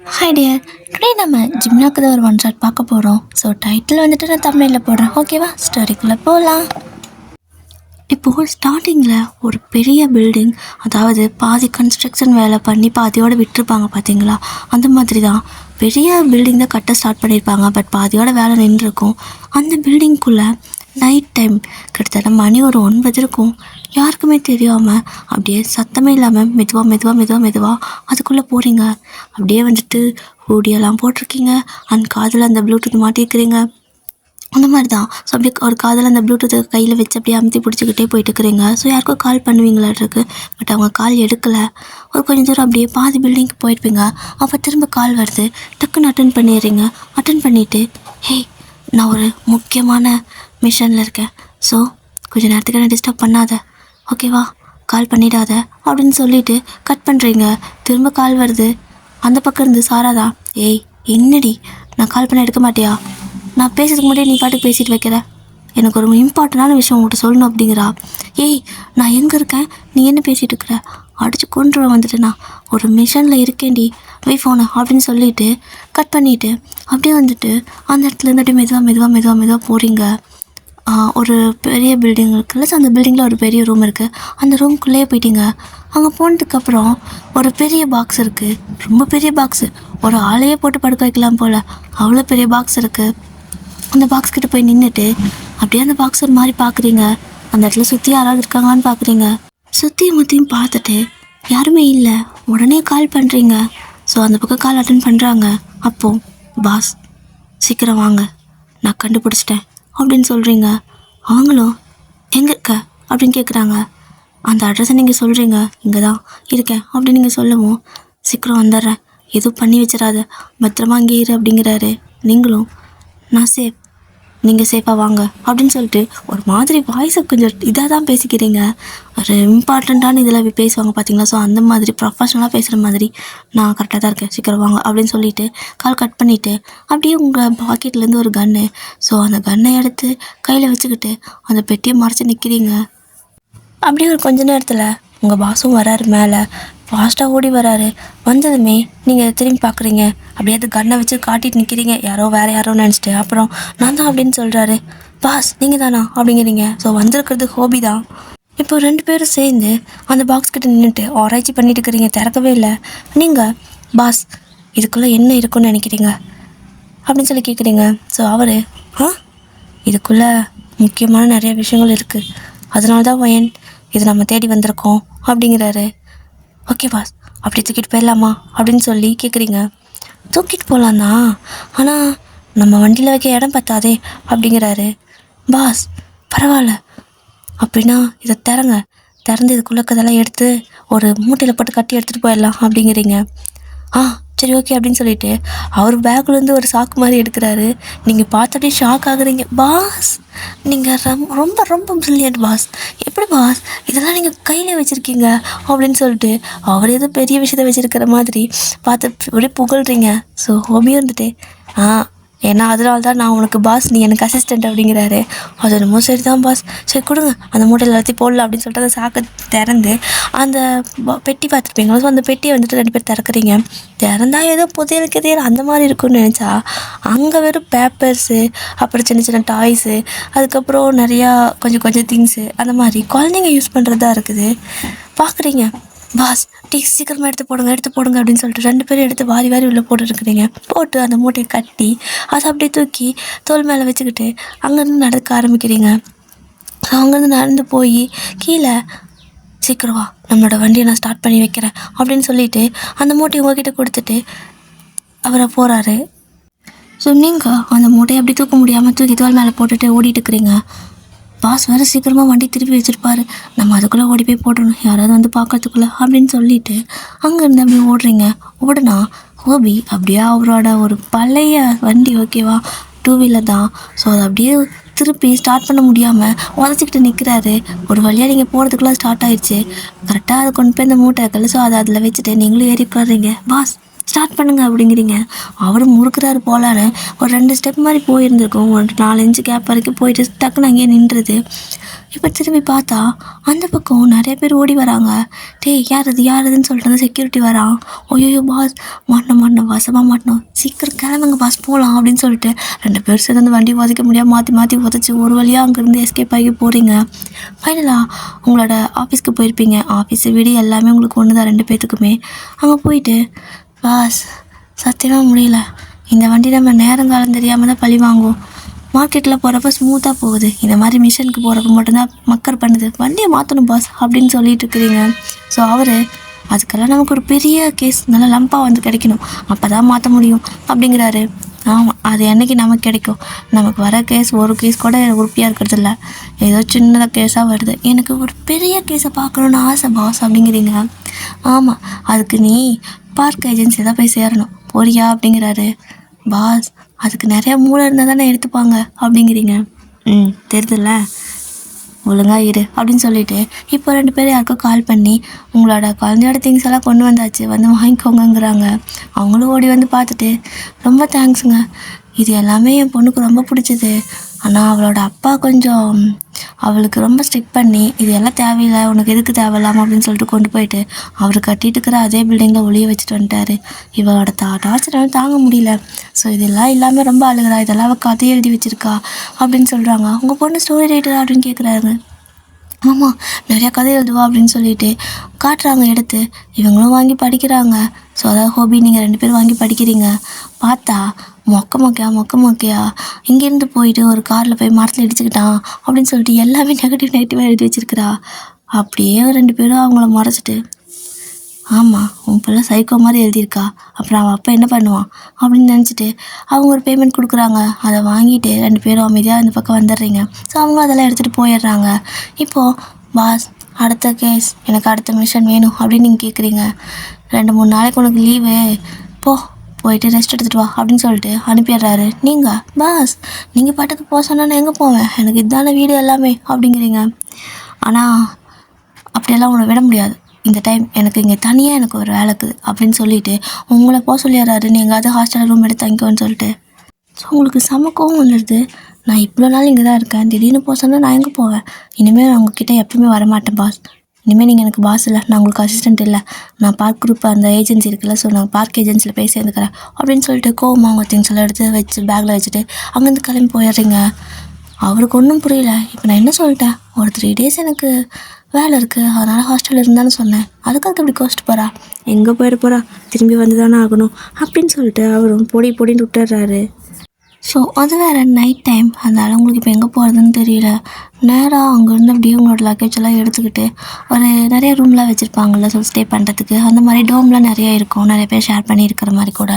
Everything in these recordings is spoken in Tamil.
ஹாய் டியர், டுடே நம்ம ஜிம்னாக்கு தான் ஒரு ஒன் ஷாட் பார்க்க போகிறோம். ஸோ டைட்டில் வந்துட்டு நான் தமிழில் போடுறேன், ஓகேவா? ஸ்டோரிக்குள்ளே போகலாம். இப்போது ஸ்டார்டிங்கில் ஒரு பெரிய பில்டிங், அதாவது பாதி கன்ஸ்ட்ரக்ஷன் வேலை பண்ணி பாதியோடு விட்டுருப்பாங்க பார்த்தீங்களா? அந்த மாதிரி தான் பெரிய பில்டிங் தான் கட்ட ஸ்டார்ட் பண்ணியிருப்பாங்க. பட் பாதியோட வேலை நின்றுருக்கும். அந்த பில்டிங்குள்ளே நைட் டைம் கிட்டத்தட்ட மணி ஒரு 9 இருக்கும். யாருக்குமே தெரியாமல் அப்படியே சத்தமே இல்லாமல் மெதுவாக அதுக்குள்ளே போகிறீங்க. அப்படியே வந்துட்டு ஹூடியெல்லாம் போட்டிருக்கீங்க, அண்ட் காதில் அந்த ப்ளூடூத் மாட்டிருக்கிறீங்க. அந்த மாதிரி தான். ஸோ அப்படியே ஒரு காதில் அந்த ப்ளூடூத்தை கையில் வச்சு அப்படியே அமுத்தி பிடிச்சிக்கிட்டே போயிட்டுருக்கிறீங்க. ஸோ யாருக்கும் கால் பண்ணுவீங்களாட்ருக்கு. பட் அவங்க கால் எடுக்கலை. ஒரு கொஞ்சம் தூரம் அப்படியே பாதி பில்டிங்க்கு போயிருப்பீங்க. அப்போ திரும்ப கால் வருது. டக்குன்னு அட்டன் பண்ணிடுறீங்க. அட்டன் பண்ணிவிட்டு, ஹே, நான் ஒரு முக்கியமான மிஷனில் இருக்கேன். ஸோ கொஞ்சம் நேரத்துக்கு என்ன டிஸ்டர்ப் பண்ணாத, ஓகேவா? கால் பண்ணிடாத அப்படின்னு சொல்லிவிட்டு கட் பண்ணுறீங்க. திரும்ப கால் வருது. அந்த பக்கம் இருந்து சாராதா, ஏய் என்னடி, நான் கால் பண்ண எடுக்க மாட்டியா? நான் பேசுறதுக்கு முன்னாடியே நீ பாட்டுக்கு பேசிட்டு வைக்கிற. எனக்கு ஒரு இம்பார்ட்டண்டான விஷயம் உங்கள்கிட்ட சொல்லணும் அப்படிங்கிறா. ஏய், நான் எங்கே இருக்கேன், நீ என்ன பேசிகிட்டு இருக்கிற? அடித்து கொண்டுருவேன் வந்துட்டு, நான் ஒரு மிஷனில் இருக்கேன்டி, வை ஃபோனை அப்படின்னு சொல்லிவிட்டு கட் பண்ணிவிட்டு அப்படியே வந்துட்டு அந்த இடத்துலேருந்து அப்படியே மெதுவாக போகிறீங்க. ஒரு பெரிய பில்டிங் இருக்குல்ல, ஸோ அந்த பில்டிங்கில் ஒரு பெரிய ரூம் இருக்குது. அந்த ரூம்குள்ளேயே போயிட்டீங்க. அங்கே போனதுக்கப்புறம் ஒரு பெரிய பாக்ஸ் இருக்குது. ரொம்ப பெரிய பாக்ஸு, ஒரு ஆளையே போட்டு படுக்க வைக்கலாம் போல், அவ்வளோ பெரிய பாக்ஸ் இருக்குது. அந்த பாக்ஸ் கிட்ட போய் நின்றுட்டு அப்படியே அந்த பாக்ஸ் ஒரு மாதிரி பார்க்குறீங்க. அந்த இடத்துல சுற்றி யாராவது இருக்காங்களான்னு பார்க்குறீங்க. சுற்றியும் முற்றியும் பார்த்துட்டு யாருமே இல்லை. உடனே கால் பண்ணுறீங்க. ஸோ அந்த பக்கம் கால் அட்டன் பண்ணுறாங்க. அப்போது, பாஸ் சீக்கிரம் வாங்க, நான் கண்டுபிடிச்சிட்டேன் அப்படின்னு சொல்கிறீங்க. அவங்களும் எங்கே இருக்க அப்படின்னு கேட்குறாங்க. அந்த அட்ரஸை நீங்கள் சொல்கிறீங்க. இங்கே தான் இருக்கேன் அப்படின்னு நீங்கள் சொல்லவும், சீக்கிரம் வந்துடுறேன், எதுவும் பண்ணி வச்சிடாத, பத்திரமா அங்கே இரு அப்படிங்கிறாரு. நீங்களும், நான் சேஃப், நீங்கள் சேஃபாக வாங்க அப்படின்னு சொல்லிட்டு ஒரு மாதிரி வாய்ஸை கொஞ்சம் இதாக தான் பேசிக்கிறீங்க. ஒரு இம்பார்ட்டண்ட்டான இதில் பேசுவாங்க பார்த்தீங்களா? ஸோ அந்த மாதிரி ப்ரொஃபஷ்னலாக பேசுகிற மாதிரி, நான் கரெக்டாக தான் இருக்கேன், சீக்கிரம் வாங்க அப்படின்னு சொல்லிவிட்டு கால் கட் பண்ணிவிட்டு அப்படியே உங்கள் பாக்கெட்லேருந்து ஒரு கன்று, ஸோ அந்த கன்னை எடுத்து கையில் வச்சுக்கிட்டு அந்த பெட்டியை மறைச்சி நிற்கிறீங்க. அப்படியே ஒரு கொஞ்ச நேரத்தில் உங்கள் பாஸும் வராரு. மேலே ஃபாஸ்ட்டாக ஓடி வராரு. வந்ததுமே நீங்கள் திரும்பி பார்க்குறீங்க. அப்படியே அது கன்னை வச்சு காட்டிட்டு நிற்கிறீங்க. வேறு யாரோ நினச்சிட்டு. அப்புறம் நான் தான் அப்படின்னு சொல்கிறாரு. பாஸ் நீங்கள் தானா அப்படிங்கிறீங்க. ஸோ வந்திருக்கிறது ஹோபி தான். இப்போ 2 பேரும் சேர்ந்து அந்த பாக்ஸ் கிட்ட நின்றுட்டு ஆராய்ச்சி பண்ணிட்டு இருக்கிறீங்க. திறக்கவே இல்லை. நீங்கள், பாஸ் இதுக்குள்ளே என்ன இருக்குன்னு நினைக்கிறீங்க அப்படின்னு சொல்லி கேட்குறீங்க. ஸோ அவர், இதுக்குள்ளே முக்கியமான நிறைய விஷயங்கள் இருக்குது, அதனால தான் வயன் இது நம்ம தேடி வந்திருக்கோம் அப்படிங்கிறாரு. ஓகே பாஸ், அப்படி தூக்கிட்டு போயிடலாமா அப்படின்னு சொல்லி கேட்குறீங்க. தூக்கிட்டு போகலாம் தான், ஆனால் நம்ம வண்டியில் வைக்க இடம் பத்தாதே அப்படிங்கிறாரு. பாஸ் பரவாயில்ல, அப்படின்னா இதை திறந்து இதுக்குள்ளே கதெல்லாம் எடுத்து ஒரு மூட்டையில் போட்டு கட்டி எடுத்துகிட்டு போயிடலாம் அப்படிங்கிறீங்க. சரி ஓகே அப்படின்னு சொல்லிட்டு அவர் பேக்லேருந்து ஒரு சாக்கு மாதிரி எடுக்கிறாரு. நீங்கள் பார்த்தோடே ஷாக் ஆகுறீங்க. பாஸ் நீங்கள் ரொம்ப ரொம்ப ப்ரில்லியன்ட் பாஸ், எப்படி பாஸ் இதெல்லாம் நீங்கள் கையில் வச்சுருக்கீங்க அப்படின்னு சொல்லிட்டு அவர் ஏதோ பெரிய விஷயத்தை வச்சுருக்கிற மாதிரி பார்த்து அப்படியே புகழ்கிறீங்க. ஸோ ஹோபியும் இருந்துட்டு, ஏன்னா அதனால தான் நான் உனக்கு பாஸ், நீ எனக்கு அசிஸ்டண்ட் அப்படிங்கிறாரு. அது என்னமோ சரி தான் பாஸ், சரி கொடுங்க அந்த மூட்டையில் எல்லாத்தையும் போடலாம் அப்படின்னு சொல்லிட்டு அந்த சாக்கை திறந்து அந்த பெட்டி பார்த்துருப்பீங்களா? ஸோ அந்த பெட்டியை வந்துட்டு 2 பேர் திறக்கிறீங்க. திறந்தா ஏதோ புதையல் அந்த மாதிரி இருக்குன்னு நினச்சா அங்கே வெறும் பேப்பர்ஸு, அப்புறம் சின்ன சின்ன டாய்ஸு, அதுக்கப்புறம் நிறையா கொஞ்சம் திங்ஸு, அந்த மாதிரி குழந்தைங்க யூஸ் பண்ணுறதா இருக்குது. பார்க்குறீங்க. பாஸ் சீக்கிரமாக எடுத்து போடுங்க அப்படின்னு சொல்லிட்டு 2 பேரும் எடுத்து வாரி உள்ளே போட்டுருக்குறீங்க. போட்டு அந்த மூட்டையை கட்டி அதை அப்படியே தூக்கி தோல் மேலே வச்சுக்கிட்டு அங்கேருந்து நடக்க ஆரம்பிக்கிறீங்க. அங்கேருந்து நடந்து போய் கீழே, சீக்கிரம் வா, நம்மளோட வண்டியை நான் ஸ்டார்ட் பண்ணி வைக்கிறேன் அப்படின்னு சொல்லிவிட்டு அந்த மூட்டையை உங்ககிட்ட கொடுத்துட்டு அவரை போகிறாரு. ஸோ நீங்கள் அந்த மூட்டையை அப்படி தூக்க முடியாமல் தூக்கி தோல் மேலே போட்டுட்டு ஓடிட்டு இருக்கிறீங்க. பாஸ் வேறு சீக்கிரமாக வண்டி திருப்பி வச்சுருப்பாரு, நம்ம அதுக்குள்ளே ஓடி போய் போடணும், யாராவது வந்து பார்க்கறதுக்குள்ளே அப்படின்னு சொல்லிட்டு அங்கேருந்து அப்படியே ஓடுறீங்க. ஓடுனா ஹோபி அப்படியே அவரோட ஒரு பழைய வண்டி, ஓகேவா, 2 வீலர் தான். ஸோ அதை அப்படியே திருப்பி ஸ்டார்ட் பண்ண முடியாமல் உதச்சிக்கிட்டு நிற்கிறாரு. ஒரு வழியாக நீங்கள் போகிறதுக்குள்ளே ஸ்டார்ட் ஆகிடுச்சு. கரெக்டாக அதை கொண்டு போய் அந்த மூட்டை இருக்குல்ல, ஸோ அதை அதில் வச்சுட்டு நீங்களும் ஏறி உட்காடுறீங்க. பாஸ் ஸ்டார்ட் பண்ணுங்க அப்படிங்கிறீங்க. அவரும் முறுக்குறாரு போலான்னு ஒரு 2 ஸ்டெப் மாதிரி போயிருந்துருக்கும். ஒரு 4 இன்ச்சு கேப் வரைக்கும் போயிட்டு டக்குன்னு அங்கேயே நின்றுது. இப்போ திரும்பி பார்த்தா அந்த பக்கம் நிறைய பேர் ஓடி வராங்க. டேய் யாருதுன்னு சொல்லிட்டு அந்த செக்யூரிட்டி வரான். ஐயோ பாஸ், மாட்டினோம் வசமாக மாட்டினோம், சீக்கிரம் கிளம்புங்க பாஸ் போகலாம் அப்படின்னு சொல்லிட்டு 2 பேர் சேர்ந்து அந்த வண்டி உதைக்க முடியாமல் மாற்றி உதச்சி ஒரு வழியாக அங்கேருந்து எஸ்கேப் ஆகி போகிறீங்க. ஃபைனலாக உங்களோட ஆஃபீஸ்க்கு போயிருப்பீங்க. ஆஃபீஸு வீடு எல்லாமே உங்களுக்கு ஒன்று தான் 2 பேர்த்துக்குமே. அங்கே போயிட்டு பாஸ் சத்தியமாக முடியல, இந்த வண்டி நம்ம நேரங்காலம் தெரியாமல் தான் பழி வாங்குவோம். மார்க்கெட்டில் போகிறப்ப ஸ்மூத்தாக போகுது, இந்த மாதிரி மிஷினுக்கு போகிறப்ப மட்டும்தான் மக்கர் பண்ணுது, வண்டியை மாற்றணும் பாஸ் அப்படின்னு சொல்லிட்டு இருக்கிறீங்க. ஸோ அவர் அதுக்கெல்லாம் நமக்கு ஒரு பெரிய கேஸ் நல்லா லம்பாக வந்து கிடைக்கணும், அப்போ தான் மாற்ற முடியும் அப்படிங்கிறாரு. ஆமாம், அது என்றைக்கு நமக்கு கிடைக்கும்? நமக்கு வர கேஸ் ஒரு கேஸ் கூட உறுப்பியாக இருக்கிறது இல்லை, ஏதோ சின்னதாக கேஸாக வருது. எனக்கு ஒரு பெரிய கேஸை பார்க்கணுன்னு ஆசை பாஸ் அப்படிங்கிறீங்க. ஆமாம், அதுக்கு நீ பார்க் ஏஜென்சி தான் போய் சேரணும், போறியா அப்படிங்கிறாரு. பாஸ் அதுக்கு நிறையா மூளை இருந்தால் தானே எடுத்துப்பாங்க அப்படிங்கிறீங்க. தெரியுதுல்ல, ஒழுங்காக இரு அப்படின்னு சொல்லிட்டு இப்போ 2 பேர் யாருக்கும் கால் பண்ணி உங்களோட குழந்தையோட திங்ஸ் எல்லாம் கொண்டு வந்தாச்சு, வந்து வாங்கிக்கோங்கங்கிறாங்க. அவங்களும் ஓடி வந்து பார்த்துட்டு ரொம்ப தேங்க்ஸுங்க, இது எல்லாமே என் பொண்ணுக்கு ரொம்ப பிடிச்சிது, ஆனால் அவளோட அப்பா கொஞ்சம் அவளுக்கு ரொம்ப ஸ்ட்ரிக்ட் பண்ணி இது எல்லாம் தேவையில்லை, உனக்கு எதுக்கு தேவையில்லாமல் அப்படின்னு சொல்லிட்டு கொண்டு போயிட்டு அவர் கட்டிட்டு இருக்கிற அதே பில்டிங்கில் ஒளிய வச்சுட்டு வந்துட்டாரு. இவளோட டார்ச்சரால் தாங்க முடியல. ஸோ இதெல்லாம் இல்லாமல் ரொம்ப அழுகிறா, இதெல்லாம் அவள் கதையை எழுதி வச்சுருக்கா அப்படின்னு சொல்கிறாங்க. உங்கள் பொண்ணு ஸ்டோரி ரைட்டரா அப்படின்னு கேட்குறாங்க. ஆமாம், நிறையா கதை எழுதுவா அப்படின்னு சொல்லிட்டு காட்டுறாங்க எடுத்து. இவங்களும் வாங்கி படிக்கிறாங்க. ஸோ அதாவது ஹோபி, நீங்கள் 2 பேரும் வாங்கி படிக்கிறீங்க. பார்த்தா மொக்க மொக்கையா இங்கேருந்து போயிட்டு ஒரு காரில் போய் மரத்தில் இடிச்சுக்கிட்டான் அப்படின்னு சொல்லிட்டு எல்லாமே நெகட்டிவாக எழுதி வச்சுருக்கிறா. அப்படியே 2 பேரும் அவங்கள முறைச்சிட்டு, ஆமாம் உன் பிள்ளை சைக்கோ மாதிரி எழுதியிருக்கா, அப்புறம் அவன் அப்பா என்ன பண்ணுவான் அப்படின்னு நினச்சிட்டு அவங்க ஒரு பேமெண்ட் கொடுக்குறாங்க. அதை வாங்கிட்டு 2 பேரும் அமைதியாக இந்த பக்கம் வந்துடுறீங்க. ஸோ அவங்க அதெல்லாம் எடுத்துகிட்டு போயிடுறாங்க. இப்போது பாஸ் அடுத்த கேஸ், எனக்கு அடுத்த மிஷன் வேணும் அப்படின்னு நீங்கள் கேட்குறீங்க. 2-3 நாளைக்கு உனக்கு லீவு, போயிட்டு ரெஸ்ட் எடுத்துகிட்டு வா அப்படின்னு சொல்லிட்டு அனுப்பிடுறாரு. நீங்கள் பாஸ் நீங்கள் பாட்டுக்கு போக சொன்னால் நான் எங்கே போவேன், எனக்கு இதுதானே வீடு எல்லாமே அப்படிங்கிறீங்க. ஆனால் அப்படியெல்லாம் உன்னை விட முடியாது, இந்த டைம் எனக்கு இங்கே தனியாக எனக்கு ஒரு வேலை இருக்குது அப்படின்னு சொல்லிட்டு உங்களை போக சொல்லிடுறாரு. நீ எங்கேயாவது ஹாஸ்டலில் ரூம் எடுத்து தங்கிக்கோன்னு சொல்லிட்டு. ஸோ உங்களுக்கு சமக்கவும் வந்துடுது. நான் இவ்வளோ நாள் இங்கே தான் இருக்கேன், திடீர்னு போக சொன்னால் நான் எங்கே போவேன், இனிமேல் நான் உங்ககிட்ட எப்பவுமே வரமாட்டேன் பாஸ், இனிமேல் நீங்கள் எனக்கு பாஸ் இல்லை, நான் உங்களுக்கு அசிஸ்டண்ட் இல்லை, நான் பார்க் குரூப் அந்த ஏஜென்சி இருக்குல்ல, ஸோ நான் பார்க் ஏஜென்சியில் போய் சேர்ந்துக்கிறேன் அப்படின்னு சொல்லிட்டு கோவமாக அவங்க திங்ஸ் எல்லாம் எடுத்து வச்சு பேக்கில் வச்சுட்டு அங்கேருந்து கிளம்பி போயிடுறீங்க. அவருக்கு ஒன்றும் புரியல. இப்போ நான் என்ன சொல்லிட்டேன், ஒரு 3 days எனக்கு வேலை இருக்குது, அதனால் ஹாஸ்டலில் இருந்தான்னு சொன்னேன், அதுக்காக இப்படி கோச்சிட்டு போகிறா, எங்கே போயிட போகிறா, திரும்பி வந்து தானே ஆகணும் அப்படின்னு சொல்லிட்டு அவரும் பொடின்னு விட்டுடுறாரு. ஸோ அது வேறு நைட் டைம், அதனால் உங்களுக்கு இப்போ எங்கே போகிறதுன்னு தெரியல. நேராக அங்கேருந்து அப்படியே உங்களோட லக்கேஜ் எல்லாம் எடுத்துக்கிட்டு ஒரு நிறைய ரூம்லாம் வச்சுருப்பாங்கள்ல, ஸோ ஸ்டே பண்ணுறதுக்கு அந்த மாதிரி டோம்லாம் நிறையா இருக்கும், நிறைய பேர் ஷேர் பண்ணி இருக்கிற மாதிரி கூட.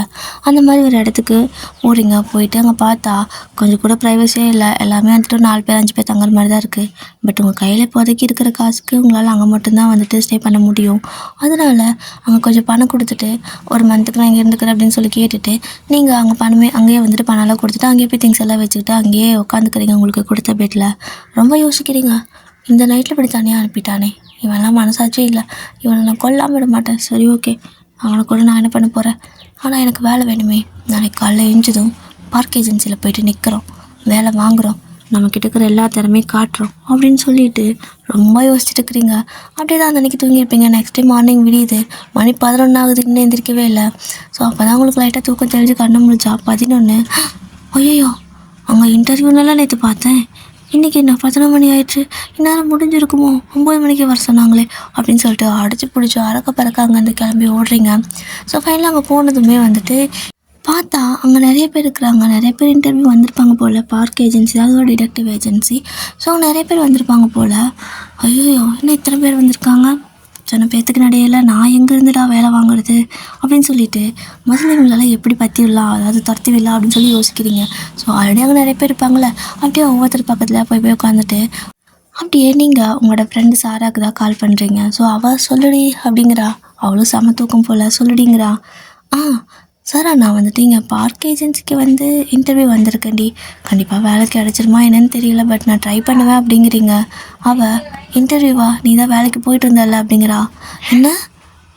அந்த மாதிரி ஒரு இடத்துக்கு போகிறீங்க. போயிட்டு அங்கே பார்த்தா கொஞ்சம் கூட ப்ரைவசியே இல்லை, எல்லாமே வந்துட்டு 4 பேர் 5 பேர் தங்குற மாதிரி தான் இருக்குது. பட் உங்கள் கையில் இப்போதைக்கு இருக்கிற காசுக்கு உங்களால் அங்கே மட்டும்தான் வந்துட்டு ஸ்டே பண்ண முடியும். அதனால் அங்கே கொஞ்சம் பணம் கொடுத்துட்டு ஒரு மந்த்துக்கு நான் இங்கே இருந்துக்கிறேன் அப்படின்னு சொல்லி கேட்டுட்டு நீங்கள் அங்கே அங்கேயே வந்துட்டு பணம்லாம் கொடுத்துட்டு அங்கேயே போய் திங்ஸ் எல்லாம் வச்சுக்கிட்டு அங்கேயே உட்காந்துக்கிறீங்க உங்களுக்கு கொடுத்த பெட்டில். ரொம்ப யோசிக்கிறீங்க, இந்த நைட்டில் இப்படி தனியாக அனுப்பிட்டானே, இவன்லாம் மனசாச்சே இல்லை, இவனை நான் கொல்லாமல் விட மாட்டேன், சரி ஓகே அவனை கூட நான் என்ன பண்ண போகிறேன், ஆனால் எனக்கு வேலை வேணுமே, நாளைக்கு காலைல எழுஞ்சதும் பார்க் ஏஜென்சியில் போயிட்டு நிற்கிறோம், வேலை வாங்குகிறோம், நம்மக்கிட்ட இருக்கிற எல்லா திறமையும் காட்டுறோம் அப்படின்னு சொல்லிட்டு ரொம்ப யோசிச்சுட்டு இருக்கிறீங்க. அப்படியே தான் அந்த அன்றைக்கி தூங்கியிருப்பீங்க. நெக்ஸ்ட் டே மார்னிங் விடியுது, மணி 11 ஆகுது, இன்னும் எந்திரிக்கவே இல்லை. ஸோ அப்போ தான் உங்களுக்கு லைட்டாக தூக்கம் தெளிஞ்சு கண்ணு முடிச்சா 11. ஐயோ அங்கே இன்டர்வியூனெல்லாம் நேற்று பார்த்தேன், இன்றைக்கி என்ன 11 மணி ஆயிடுச்சு, இந்நேரம் முடிஞ்சிருக்குமோ, 9 மணிக்கு வர சொன்னாங்களே அப்படின்னு சொல்லிட்டு அடிச்சு பிடிச்சி பறக்க அங்கேருந்து கிளம்பி ஓடுறீங்க. ஸோ ஃபைனலாக அங்கே போனதுமே வந்துட்டு பார்த்தா அங்கே நிறைய பேர் இருக்கிறாங்க, நிறைய பேர் இன்டர்வியூ வந்திருப்பாங்க போல், பார்க் ஏஜென்சி அது ஒரு டிடெக்டிவ் ஏஜென்சி. ஸோ நிறைய பேர் வந்திருப்பாங்க போல். ஐயோ இன்னும் இத்தனை பேர் வந்திருக்காங்க, சின்ன பேர்த்துக்கு நடையில நான் எங்கேருந்துடா வேலை வாங்குறது அப்படின்னு சொல்லிட்டு முதல்ல இவங்களெல்லாம் எப்படி பற்றி விடலாம், அதாவது துரத்தி விடலாம் அப்படின்னு சொல்லி யோசிக்கிறீங்க. ஸோ ஆல்ரெடி அங்கே நிறைய பேர் இருப்பாங்களே, அப்படியே ஒவ்வொருத்தர் பக்கத்தில் போய் உட்காந்துட்டு அப்படியே நீங்கள் உங்களோட ஃப்ரெண்டு சாராக்கு தான் கால் பண்ணுறீங்க. ஸோ அவள் சொல்லுடி அப்படிங்கிறா, அவளும் செம தூக்கம் போல், சொல்லுடிங்கிறா. சாரா நான் வந்துட்டு இங்கே பார்க் ஏஜென்சிக்கு வந்து இன்டர்வியூ வந்திருக்கேன்டி, கண்டிப்பாக வேலை கிடச்சிருமா என்னன்னு தெரியல, பட் நான் ட்ரை பண்ணுவேன் அப்படிங்கிறீங்க. அவள் இன்டர்வியூவா, நீ தான் வேலைக்கு போயிட்டு வந்தல அப்படிங்கிறா.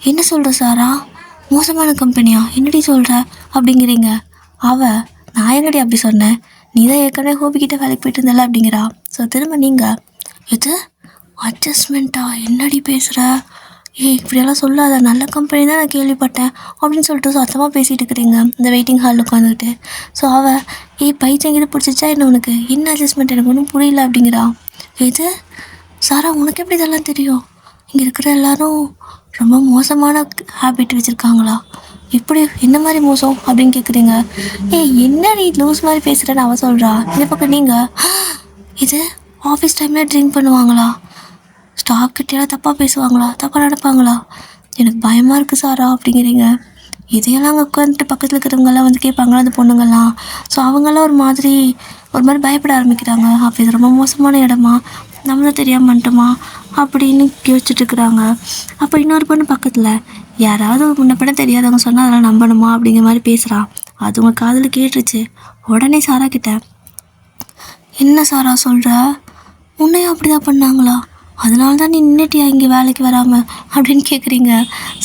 என்ன சொல்கிற சாரா, மோசமான கம்பெனியா என்னடி சொல்கிற அப்படிங்கிறீங்க. நான் எங்கடி அப்படி சொன்னேன், நீ தான் ஏற்கனவே ஹோபிக்கிட்ட வேலைக்கு போயிட்டு இருந்தல அப்படிங்கிறா. ஸோ திரும்ப நீங்கள் இது அட்ஜஸ்ட்மெண்ட்டா என்னடி பேசுகிற, இப்படியெல்லாம் சொல்லாத, நல்ல கம்பெனி தான் நான் கேள்விப்பட்டேன் அப்படின்னு சொல்லிட்டு சத்தமாக பேசிகிட்டு இருக்கிறீங்க இந்த வெயிட்டிங் ஹாலில் உட்காந்துக்கிட்டு. ஸோ பைத்தியம் இது பிடிச்சிச்சா என்ன உனக்கு, என்ன அட்ஜஸ்ட்மெண்ட் எனக்கு ஒன்றும் புரியல அப்படிங்கிறா. இது சாரா உனக்கு எப்படி இதெல்லாம் தெரியும், இங்கே இருக்கிற எல்லாரும் ரொம்ப மோசமான ஹேபிட் வச்சுருக்காங்களா, இப்படி என்ன மாதிரி மோசம் அப்படின்னு கேட்குறீங்க. என்ன நீ லூஸ் மாதிரி பேசுகிறேன்னு அவள் சொல்கிறா. இந்த பக்கம் நீங்கள் இது ஆஃபீஸ் டைமில் ட்ரிங்க் பண்ணுவாங்களா, ஸ்டாஃப் கிட்டேலாம் தப்பாக பேசுவாங்களா, தப்பாக நடப்பாங்களா, எனக்கு பயமாக இருக்குது சாரா அப்படிங்கிறீங்க. இதையெல்லாம் அங்கே உட்காந்துட்டு பக்கத்தில் இருக்கிறவங்கெல்லாம் வந்து கேட்பாங்களா அந்த பொண்ணுங்கள்லாம். ஸோ அவங்கெல்லாம் ஒரு மாதிரி பயப்பட ஆரம்பிக்கிறாங்க. அப்போ இது ரொம்ப மோசமான இடமா, நம்மளும் தெரியாமல் வந்துட்டோமா அப்படின்னு யோசிச்சுட்டு இருக்கிறாங்க. அப்போ இன்னொரு பொண்ணு பக்கத்தில் யாராவது முன்ன பின்ன தெரியாதவங்க சொன்னால் அதெல்லாம் நம்பணுமா அப்படிங்கிற மாதிரி பேசுகிறான். அது உங்கள் காதில் கேட்டுருச்சு. உடனே சாரா கிட்ட, என்ன சாரா சொல்கிற, உன்னையும் அப்படி தான் பண்ணாங்களா, அதனால தான் நீ நின்றுட்டியா இங்கே வேலைக்கு வராமல் அப்படின்னு கேட்குறீங்க.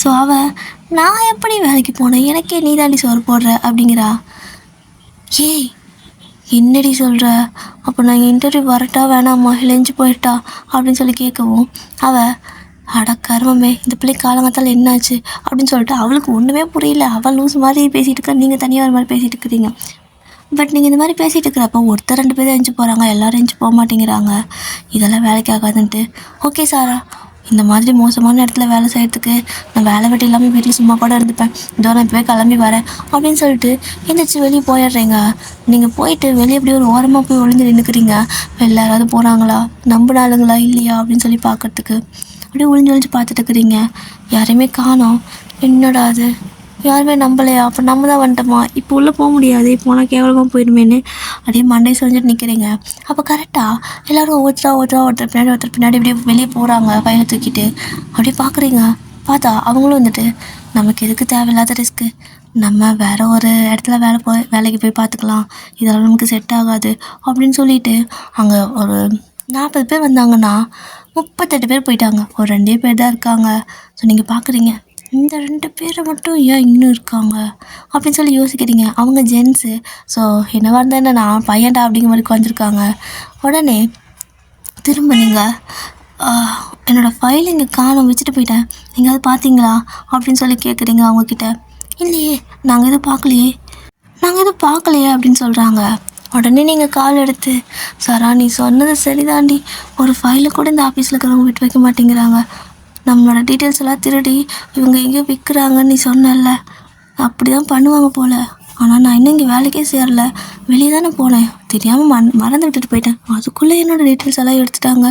ஸோ நான் எப்படி வேலைக்கு போனேன், எனக்கே நீ தாண்டி சோறு போடுற அப்படிங்கிறா. என்னடி சொல்கிற, அப்போ நான் இன்டர்வியூ வரட்டா வேணாம்மா, இழைஞ்சி போயிட்டா அப்படின்னு சொல்லி கேட்கவும் அட கருமமே, இந்த பிள்ளை காலங்கத்தால் என்னாச்சு அப்படின்னு சொல்லிட்டு அவளுக்கு ஒன்றுமே புரியல. அவள் லூஸ் மாதிரி பேசிகிட்டு இருக்கா, நீங்கள் தனியாக ஒரு மாதிரி பேசிகிட்டு இருக்கிறீங்க. பட் நீங்கள் இந்த மாதிரி பேசிகிட்டு இருக்கிறப்போ ஒருத்தர் 2 பேர் எஞ்சி போகிறாங்க, எல்லோரும் எஞ்சி போக மாட்டேங்கிறாங்க. இதெல்லாம் வேலைக்கு ஆகாதுன்ட்டு ஓகே சாரா, இந்த மாதிரி மோசமான இடத்துல வேலை செய்கிறதுக்கு நான் வேலை வெட்டி இல்லாமல் வீட்டில் சும்மா கூட இருந்துப்பேன், இதோ நான் இப்போ கிளம்பி வரேன் அப்படின்னு சொல்லிட்டு எந்திரிச்சு வெளியே போயிடுறீங்க. நீங்கள் போயிட்டு வெளியே அப்படியே ஒரு ஓரமாக போய் ஒளிஞ்சு நின்றுக்கிறீங்க. வெளில யாராவது போகிறாங்களா, நம்பினாளுங்களா இல்லையா அப்படின்னு சொல்லி பார்க்குறதுக்கு அப்படியே ஒளிஞ்சு பார்த்துட்டு இருக்கிறீங்க. யாரையுமே காணோம். என்னடா அது, யாருமே நம்பலையா, அப்போ நம்ம தான் வந்துட்டோமா, இப்போ உள்ளே போக முடியாது, போனால் கேவலமாக போயிடுமேன்னு அப்படியே மண்டை செஞ்சுட்டு நிற்கிறீங்க. அப்போ கரெக்டாக எல்லோரும் ஒருத்தர் பின்னாடி அப்படியே வெளியே போகிறாங்க பையனை தூக்கிட்டு. அப்படியே பார்க்குறீங்க. பார்த்தா அவங்களும் வந்துட்டு நமக்கு எதுக்கு தேவையில்லாத ரிஸ்க்கு, நம்ம வேறு ஒரு இடத்துல வேலைக்கு போய் பார்த்துக்கலாம், இதெல்லாம் நமக்கு செட் ஆகாது அப்படின்னு சொல்லிட்டு அங்கே ஒரு 40 பேர் வந்தாங்கன்னா 38 பேர் போயிட்டாங்க. ஒரு 2 பேர் தான் இருக்காங்க. ஸோ நீங்கள் பார்க்குறீங்க, இந்த 2 பேரை மட்டும் ஏன் இன்னும் இருக்காங்க அப்படின்னு சொல்லி யோசிக்கிறீங்க. அவங்க ஜென்ஸு. ஸோ என்னவா இருந்தால் என்ன, நான் பையன்டா அப்படிங்கிற மாதிரி உட்காந்துருக்காங்க. உடனே திரும்ப நீங்கள் என்னோடய ஃபைல் இங்கே காணோம், வச்சுட்டு போயிட்டேன், எங்கேயாவது பார்த்தீங்களா அப்படின்னு சொல்லி கேட்குறீங்க அவங்கக்கிட்ட. இல்லையே, நாங்கள் எதுவும் பார்க்கலையே அப்படின்னு சொல்கிறாங்க. உடனே நீங்கள் கால் எடுத்து, சாரா நீ சொன்னது சரிதாண்டி, ஒரு ஃபைலை கூட இந்த ஆஃபீஸில் இருக்கிறவங்க விட்டு வைக்க மாட்டேங்கிறாங்க, நம்மளோட டீட்டெயில்ஸ் எல்லாம் திருடி இவங்க எங்கேயோ விற்கிறாங்கன்னு நீ சொன்னல, அப்படி தான் பண்ணுவாங்க போல். ஆனால் நான் இன்னும் இங்கே வேலைக்கே சேரல, வெளியே தானே போனேன், தெரியாமல் மறந்து விட்டுட்டு போயிட்டேன், அதுக்குள்ளே என்னோடய டீட்டெயில்ஸ் எல்லாம் எடுத்துட்டாங்க,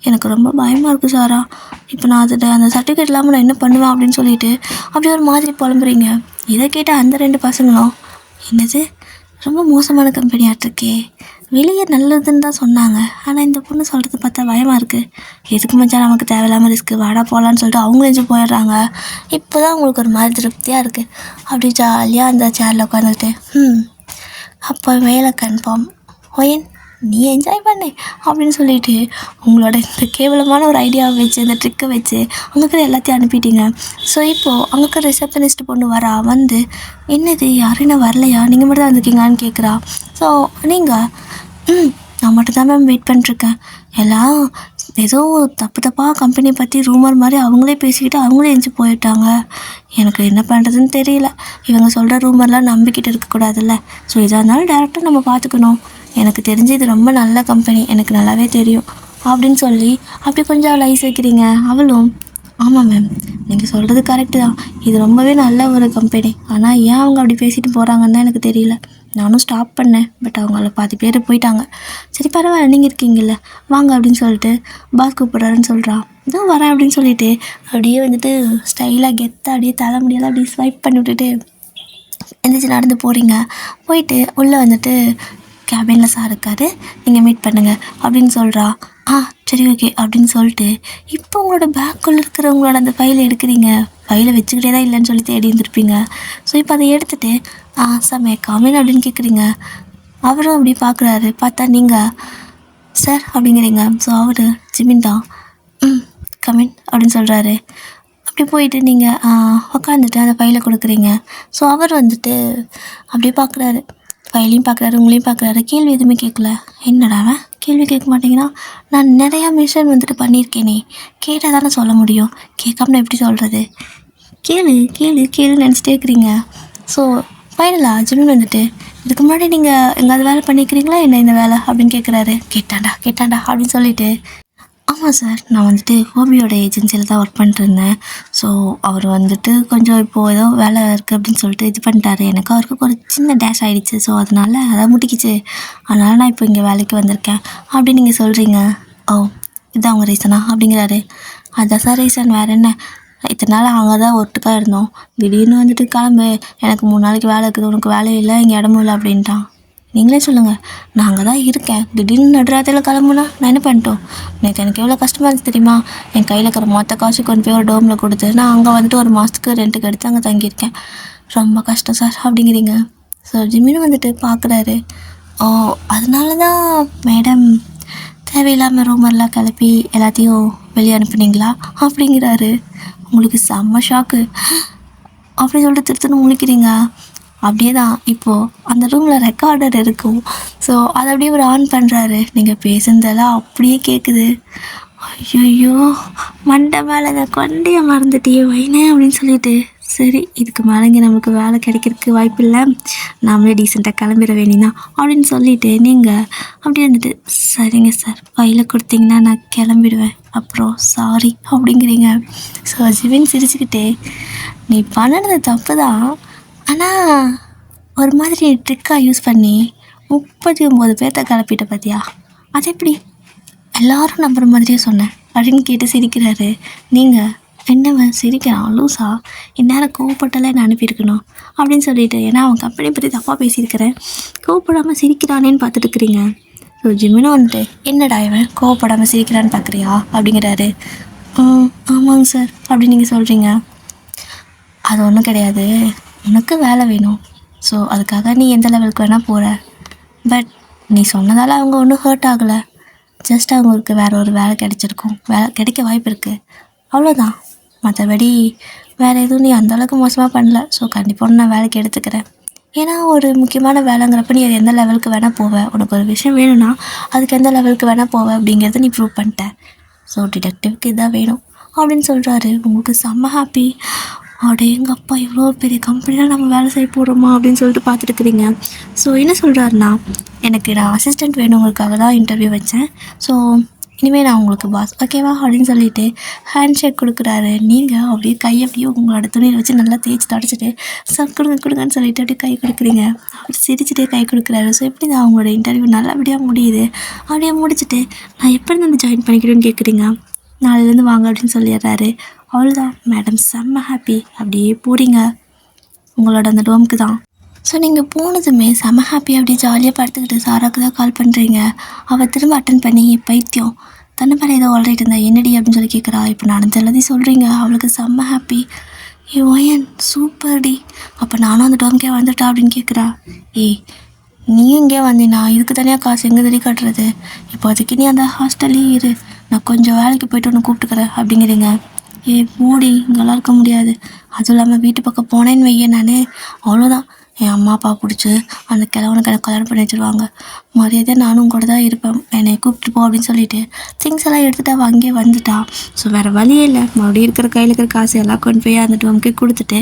எனக்கு ரொம்ப பயமாக இருக்குது சாரா, இப்போ நான் அந்த சர்டிஃபிகேட் இல்லாமல் நான் என்ன பண்ணுவேன் அப்படின்னு சொல்லிட்டு அப்படியே ஒரு மாதிரி புலம்புறீங்க. இதை கேட்டால் அந்த 2 பசங்களும், என்னது ரொம்ப மோசமான கம்பெனியாட்டிருக்கே, வெளியே நல்லதுன்னு தான் சொன்னாங்க, ஆனால் இந்த பொண்ணு சொல்கிறது பார்த்தா பயமாக இருக்குது, எதுக்கு மச்சான் நமக்கு தேவையில்லாமல் ரிஸ்க்கு, வாடா போகலான்னு சொல்லிட்டு அவங்க எஞ்சி போயிடுறாங்க. இப்போ தான் உங்களுக்கு ஒரு மாதிரி திருப்தியாக இருக்குது. அப்படி ஜாலியாக அந்த சேரில் உட்காந்துட்டு அப்போ வேலை கன்ஃபார்ம், ஓயன் நீ என்ஜாய் பண்ணு அப்படின்னு சொல்லிட்டு உங்களோட இந்த கேவலமான ஒரு ஐடியாவை வச்சு, இந்த ட்ரிக்கை வச்சு அங்கே எல்லாத்தையும் அனுப்பிட்டீங்க. ஸோ இப்போது அங்கே ரிசப்ஷனிஸ்ட் பொண்ணு வந்து, என்னது யாரும் என்ன வரலையா, நீங்கள் மட்டும் தான் வந்திருக்கீங்களான்னு கேட்குறா. ஸோ நீங்கள் நான் மட்டும் தான் மேம் வெயிட் பண்ணிட்டுருக்கேன், எல்லாம் ஏதோ தப்பாக கம்பெனியை பற்றி ரூமர் மாதிரி அவங்களே பேசிக்கிட்டு அவங்களே எஞ்சி போயிட்டாங்க, எனக்கு என்ன பண்ணுறதுன்னு தெரியல, இவங்க சொல்கிற ரூமர்லாம் நம்பிக்கிட்டு இருக்கக்கூடாதுல்ல, ஸோ இதாக இருந்தாலும் டேரெக்டாக நம்ம பார்த்துக்கணும், எனக்கு தெரிஞ்சு இது ரொம்ப நல்ல கம்பெனி, எனக்கு நல்லாவே தெரியும் அப்படின்னு சொல்லி அப்படி கொஞ்சம் அவளை ஐஸ் வைக்கிறீங்க. அவளும் ஆமாம் மேம், நீங்கள் சொல்கிறது கரெக்டு தான், இது ரொம்பவே நல்ல ஒரு கம்பெனி, ஆனால் ஏன் அவங்க அப்படி பேசிட்டு போகிறாங்கன்னு தான் எனக்கு தெரியல, நானும் ஸ்டாப் பண்ணேன், பட் அவங்கள பாதி பேர் போயிட்டாங்க, சரி பரவாயில்ல நீங்கள் இருக்கீங்கல்ல வாங்க அப்படின்னு சொல்லிட்டு பாஸ் கூப்பிட்றாருன்னு சொல்கிறான். இதுவும் வரேன் அப்படின்னு சொல்லிட்டு அப்படியே வந்துட்டு ஸ்டைலாக கெத்தாக அப்படியே தலைமுடியெல்லாம் அப்படியே ஸ்வைப் பண்ணி விட்டுட்டு எந்திரிச்சு நடந்து போகிறீங்க. போயிட்டு உள்ளே வந்துட்டு கேபினில் சார் இருக்காரு, நீங்கள் மீட் பண்ணுங்கள் அப்படின்னு சொல்கிறா. சரி ஓகே அப்படின்னு சொல்லிட்டு இப்போ உங்களோட பேக்குள்ளே இருக்கிறவங்களோட அந்த ஃபைலை எடுக்கிறீங்க. ஃபைலை வச்சுக்கிட்டே தான் இல்லைன்னு சொல்லி தேடி இருந்திருப்பீங்க. ஸோ இப்போ அதை எடுத்துகிட்டு சார் காமின் அப்படின்னு கேட்குறீங்க. அவரும் அப்படி பார்க்குறாரு. பார்த்தா நீங்கள் சார் அப்படிங்கிறீங்க. ஸோ அவர் ஜிமின் தான் கமின் அப்படின்னு சொல்கிறாரு. அப்படி இப்படி போயிட்டு நீங்கள் உக்காந்துட்டு அந்த ஃபைலை கொடுக்குறீங்க. ஸோ அவர் வந்துட்டு அப்படியே பார்க்குறாரு, ஃபைலையும் பார்க்குறாரு, உங்களையும் பார்க்குறாரு. கேள்வி எதுவுமே கேட்கல. என்னடா அவன் கேள்வி கேட்க மாட்டேங்கிறான், நான் நிறையா மிஷன் வந்துட்டு பண்ணியிருக்கேனே, கேட்டால் தானே சொல்ல முடியும், கேட்காம நான் எப்படி சொல்கிறது, கேளு கேளு கேளுன்னு நினச்சிட்டே இருக்கிறீங்க. ஸோ ஃபைனலாக ஜிமின் வந்துட்டு, இதுக்கு முன்னாடி நீங்கள் எங்காவது வேலை பண்ணிக்கிறீங்களா என்ன இந்த வேலை அப்படின்னு கேட்குறாரு. கேட்டாண்டா அப்படின்னு சொல்லிட்டு, ஆமாம் சார், நான் வந்துட்டு ஹோபியோட ஏஜென்சியில் தான் ஒர்க் பண்ணிட்டுருந்தேன். ஸோ அவர் வந்துட்டு கொஞ்சம் இப்போது ஏதோ வேலை இருக்குது அப்படின்னு சொல்லிட்டு இது பண்ணிட்டாரு. எனக்கு அவருக்கு ஒரு சின்ன டேஷ் ஆகிடுச்சு. ஸோ அதனால் அதை முட்டிக்கிச்சு. அதனால் நான் இப்போ இங்கே வேலைக்கு வந்திருக்கேன் அப்படின்னு நீங்கள் சொல்கிறீங்க. ஓ, இதுதான் அவங்க ரீசனா அப்படிங்கிறாரு. அதுதான் சார் ரீசன், வேறு என்ன, இத்தனை நாள் அங்கே தான் ஒட்டுக்காக இருந்தோம், திடீர்னு வந்துட்டு கிளம்பு, எனக்கு 3 நாளைக்கு வேலை இருக்குது, உனக்கு வேலை இல்லை, இங்கே இடமும் இல்லை அப்படின்ட்டான். நீங்களே சொல்லுங்கள், நான் அங்கே தான் இருக்கேன், திடீர்னு நடுராத்திரியில் கிளம்புனா நான் என்ன பண்ணிட்டோம். நேற்று எனக்கு எவ்வளோ கஷ்டமாக இருந்துச்சு தெரியுமா, என் கையில் இருக்கிற மொத்த காசு கொண்டு போய் ஒரு டோமில் கொடுத்து நான் அங்கே வந்துட்டு 1 மாதத்துக்கு ரெண்ட்டுக்கு எடுத்து அங்கே தங்கியிருக்கேன். ரொம்ப கஷ்டம் சார் அப்படிங்கிறீங்க. ஸோ ஜிமினும் வந்துட்டு பார்க்குறாரு. ஓ, அதனால தான் மேடம் தேவையில்லாமல் ரூமர்லாம் கிளப்பி எல்லாத்தையும் வெளியே அனுப்புனீங்களா அப்படிங்கிறாரு. உங்களுக்கு செம்ம ஷாக்கு. அப்படி சொல்லிட்டு திருத்தணும் முழிக்கிறீங்க. அப்படியே தான் இப்போது அந்த ரூமில் ரெக்கார்டர் இருக்கும். ஸோ அதை அப்படியே ஒரு ஆன் பண்ணுறாரு. நீங்கள் பேசுனதெல்லாம் அப்படியே கேட்குது. ஐயோ, மண்டை மேலே இந்த கொண்டைய மறந்துட்டியே வைனே அப்படின்னு சொல்லிட்டு, சரி இதுக்கு மேலே இங்கே நமக்கு வேலை கிடைக்கிறதுக்கு வாய்ப்பு இல்லை, நாமளே டீசெண்டாக கிளம்பிட வேண்டியதான் அப்படின்னு சொல்லிவிட்டு நீங்கள் அப்படியே வந்துட்டு, சரிங்க சார் ஃபைலை கொடுத்தீங்கன்னா நான் கிளம்பிடுவேன், அப்புறம் சாரி அப்படிங்கிறீங்க. ஸோ ஜிவின் சிரிச்சுக்கிட்டே, நீ பண்ணினது தப்பு தான், ஆனால் ஒரு மாதிரி ட்ரிக்காக யூஸ் பண்ணி 39 பேர்த்த கிளப்பிட்ட பார்த்தியா, அது எப்படி எல்லாரும் நம்புற மாதிரியே சொன்னேன் அப்படின்னு கேட்டு சிரிக்கிறாரு. நீங்கள் என்னவன் சிரிக்கிறான் லூஸா, இந்நேரம் கோவப்பட்டாலே நான் அனுப்பியிருக்கணும் அப்படின்னு சொல்லிட்டு, ஏன்னா அவன் கம்பெனி பற்றி தப்பாக பேசியிருக்கிறேன், கோவப்படாமல் சிரிக்கிறானேன்னு பார்த்துட்டு இருக்கிறீங்க. ஸோ ஜிமினும் வந்துட்டு, என்னடா இவன் கோவப்படாமல் சிரிக்கிறான்னு பார்க்குறியா அப்படிங்கிறாரு. ஆமாங்க சார் அப்படின்னு நீங்கள் சொல்கிறீங்க. அது ஒன்றும் கிடையாது, உனக்கு வேலை வேணும், ஸோ அதுக்காக நீ எந்த லெவலுக்கு வேணால் போகிற, பட் நீ சொன்னதால் அவங்க ஒன்றும் ஹர்ட் ஆகலை, ஜஸ்ட் அவங்களுக்கு வேறு ஒரு வேலை கிடைச்சிருக்கும், வேலை கிடைக்க வாய்ப்பு இருக்குது, அவ்வளோதான். மற்றபடி வேறு எதுவும் நீ அந்தளவுக்கு மோசமாக பண்ணல. ஸோ கண்டிப்பாக நான் வேலைக்கு எடுத்துக்கிறேன். ஏன்னா ஒரு முக்கியமான வேலைங்கிறப்ப நீ அது எந்த லெவலுக்கு வேணால் போவேன், உனக்கு ஒரு விஷயம் வேணும்னா அதுக்கு எந்த லெவலுக்கு வேணால் போவேன் அப்படிங்கிறத நீ ப்ரூவ் பண்ணிட்ட. ஸோ டிடெக்டிவ்க்கு இதான் வேணும் அப்படின்னு சொல்கிறாரு. உங்களுக்கு செம்ம ஹாப்பி. அடே எங்கள் அப்பா, இவ்வளோ பெரிய கம்பெனியில் நம்ம வேலை செய்ய போகிறோமா அப்படின்னு சொல்லிட்டு பார்த்துட்டுருக்குறீங்க. ஸோ என்ன சொல்கிறாருன்னா, எனக்கு நான் அசிஸ்டண்ட் வேணுங்கிறதுக்காக தான் இன்டர்வியூ வச்சேன், ஸோ இனிமேல் நான் உங்களுக்கு பாஸ் ஓகேவா அப்படின்னு சொல்லிட்டு ஹேண்ட் ஷேக் கொடுக்குறாரு. நீங்கள் அப்படியே கையை அப்படியே உங்களோட துணியில் வச்சு நல்லா தேய்ச்சி தொடச்சிட்டு சார் கொடுங்கன்னு சொல்லிட்டு அப்படியே கை கொடுக்குறீங்க. அப்படி சிரிச்சுட்டே கை கொடுக்குறாரு. ஸோ எப்படி தான் அவங்களோட இன்டர்வியூ நல்லபடியாக முடியுது. அப்படியே முடிச்சுட்டு, நான் எப்போ இருந்து ஜாயின் பண்ணிக்கிறேன்னு கேட்குறீங்க, நாளையிலேருந்து வாங்க அப்படின்னு சொல்லிடுறாரு. அவ்வளோதான் மேடம், செம்ம ஹாப்பி. அப்படியே போகிறீங்க உங்களோட அந்த டோமுக்கு தான். ஸோ நீங்கள் போனதுமே செம்ம ஹாப்பி, அப்படியே ஜாலியாக படுத்துக்கிட்டு சாராக்கு தான் கால் பண்ணுறீங்க. அவள் திரும்ப அட்டன் பண்ணி, பைத்தியம் தன்னை மேலே ஏதோ ஆல்ரெடி இருந்தா என்னடி அப்படின்னு சொல்லி கேட்குறா. இப்போ நடந்த எல்லாத்தையும் சொல்கிறீங்க. அவளுக்கு செம்ம ஹாப்பி. ஓயன் சூப்பர் டி, அப்போ நானும் அந்த டோமுக்கே வந்துட்டா அப்படின்னு கேட்குறா. ஏய், நீயும் இங்கே வந்தீங்கன்னா இதுக்கு தனியாக காசு எங்கே தடி கட்டுறது, இப்போ அதுக்கு நீ அந்த ஹாஸ்டல்லே இரு, நான் கொஞ்சம் வேலைக்கு போய்ட்டு ஒன்று கூப்பிட்டுக்கிறேன் அப்படிங்கிறீங்க. மூடி இங்கெல்லாம் இருக்க முடியாது, அதுவும் இல்லாமல் வீட்டு பக்கம் போனேன்னு வையேன் நான், அவ்வளோதான் என் அம்மா அப்பா பிடிச்சி அந்த கிழவனுக்கு எனக்கு கல்யாணம் பண்ணி வச்சுருவாங்க, மரியாதையாக நானும் கூட தான் இருப்பேன், என்னை கூப்பிட்டு போ அப்படின்னு சொல்லிட்டு திங்ஸ் எல்லாம் எடுத்துகிட்டு அவள் அங்கேயே வந்துட்டா. ஸோ வேறு வழியே இல்லை, மறுபடியும் இருக்கிற கையில் இருக்கிற காசு எல்லாம் கொண்டு போய் அந்த டோமுக்கே கொடுத்துட்டு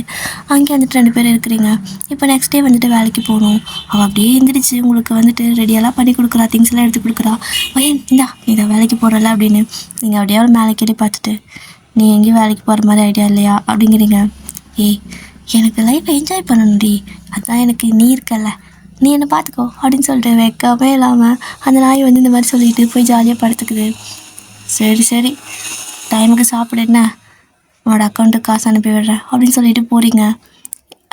அங்கேயே வந்துட்டு 2 பேர் இருக்கிறீங்க. இப்போ நெக்ஸ்ட் டே வந்துட்டு வேலைக்கு போகணும். அவள் அப்படியே எழுந்திரிச்சு உங்களுக்கு வந்துட்டு ரெடியெல்லாம் பண்ணி கொடுக்குறா, திங்ஸ் எல்லாம் எடுத்து கொடுக்குறா. பையன் இந்தா நீ இதை வேலைக்கு போகிறல அப்படின்னு. நீங்கள் அப்படியே மேலே கேட்டு பார்த்துட்டு, நீ எங்கேயும் வேலைக்கு போகிற மாதிரி ஐடியா இல்லையா அப்படிங்கிறீங்க. ஏய், எனக்கு லைஃப்பை என்ஜாய் பண்ணணும்டி, அதுதான் எனக்கு நீ இருக்கல, நீ என்னை பார்த்துக்கோ அப்படின்னு சொல்லிட்டு வைக்கவே இல்லாமல் அந்த நாய் வந்து இந்த மாதிரி சொல்லிட்டு போய் ஜாலியாக படுத்துக்குது. சரி டைமுக்கு சாப்பிடு, என்ன உன்னோட அக்கௌண்ட்டுக்கு காசு அனுப்பி விடுறேன் அப்படின்னு சொல்லிட்டு போகிறீங்க.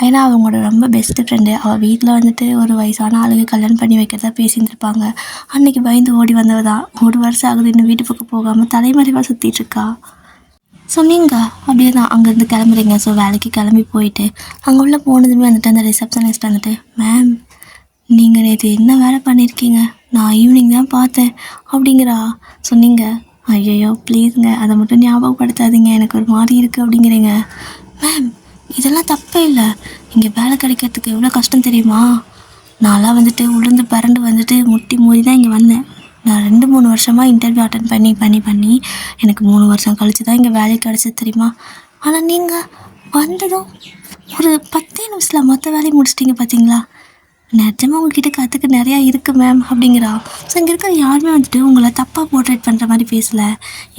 ஏன்னா அவங்களோட ரொம்ப பெஸ்ட்டு ஃப்ரெண்டு, அவள் வீட்டில் வந்துட்டு ஒரு வயசான ஆளுக்கு கல்யாணம் பண்ணி வைக்கிறதா பேசியிருந்துருப்பாங்க. அன்றைக்கி பயந்து ஓடி வந்தவ தான் 1 வருஷம் ஆகுது இன்னும் வீட்டு பக்கம் போகாமல் தலைமறைவாக சுற்றிட்டுருக்கா. ஸோ நீங்கள் அப்படியே தான் அங்கேருந்து கிளம்புறீங்க. ஸோ வேலைக்கு கிளம்பி போயிட்டு அங்கே உள்ள போனதுமே வந்துட்டு அந்த ரிசப்ஷனிஸ்ட் வந்துட்டு, மேம் நீங்கள் நேற்று என்ன வேலை பண்ணியிருக்கீங்க, நான் ஈவினிங் தான் பார்த்தேன் அப்படிங்கிறா. ஸோ நீங்கள் ஐயையோ ப்ளீஸுங்க அதை மட்டும் ஞாபகப்படுத்தாதீங்க, எனக்கு ஒரு மாதிரி இருக்குது அப்படிங்கிறீங்க. மேம் இதெல்லாம் தப்பே இல்லை. இங்கே வேலை கிடைக்கிறதுக்கு எவ்வளோ கஷ்டம் தெரியுமா? நான்லாம் வந்துட்டு உளுந்து பரண்டு வந்துட்டு முட்டி மோதி தான் இங்கே வந்தேன். நான் 2-3 வருஷமாக இன்டர்வியூ அட்டன் பண்ணி எனக்கு 3 வருஷம் கழிச்சு தான் இங்கே வேலை கிடச்சது தெரியுமா? ஆனால் நீங்கள் வந்ததும் ஒரு 10 நிமிஷத்தில் மொத்த வேலையை முடிச்சிட்டிங்க பார்த்தீங்களா? நிஜமாக உங்கள்கிட்ட கற்றுக்க நிறையா இருக்குது மேம் அப்படிங்கிறா. ஸோ இங்கே இருக்கிற யாருமே வந்துட்டு உங்களை தப்பாக போர்ட்ரேட் பண்ணுற மாதிரி பேசலை.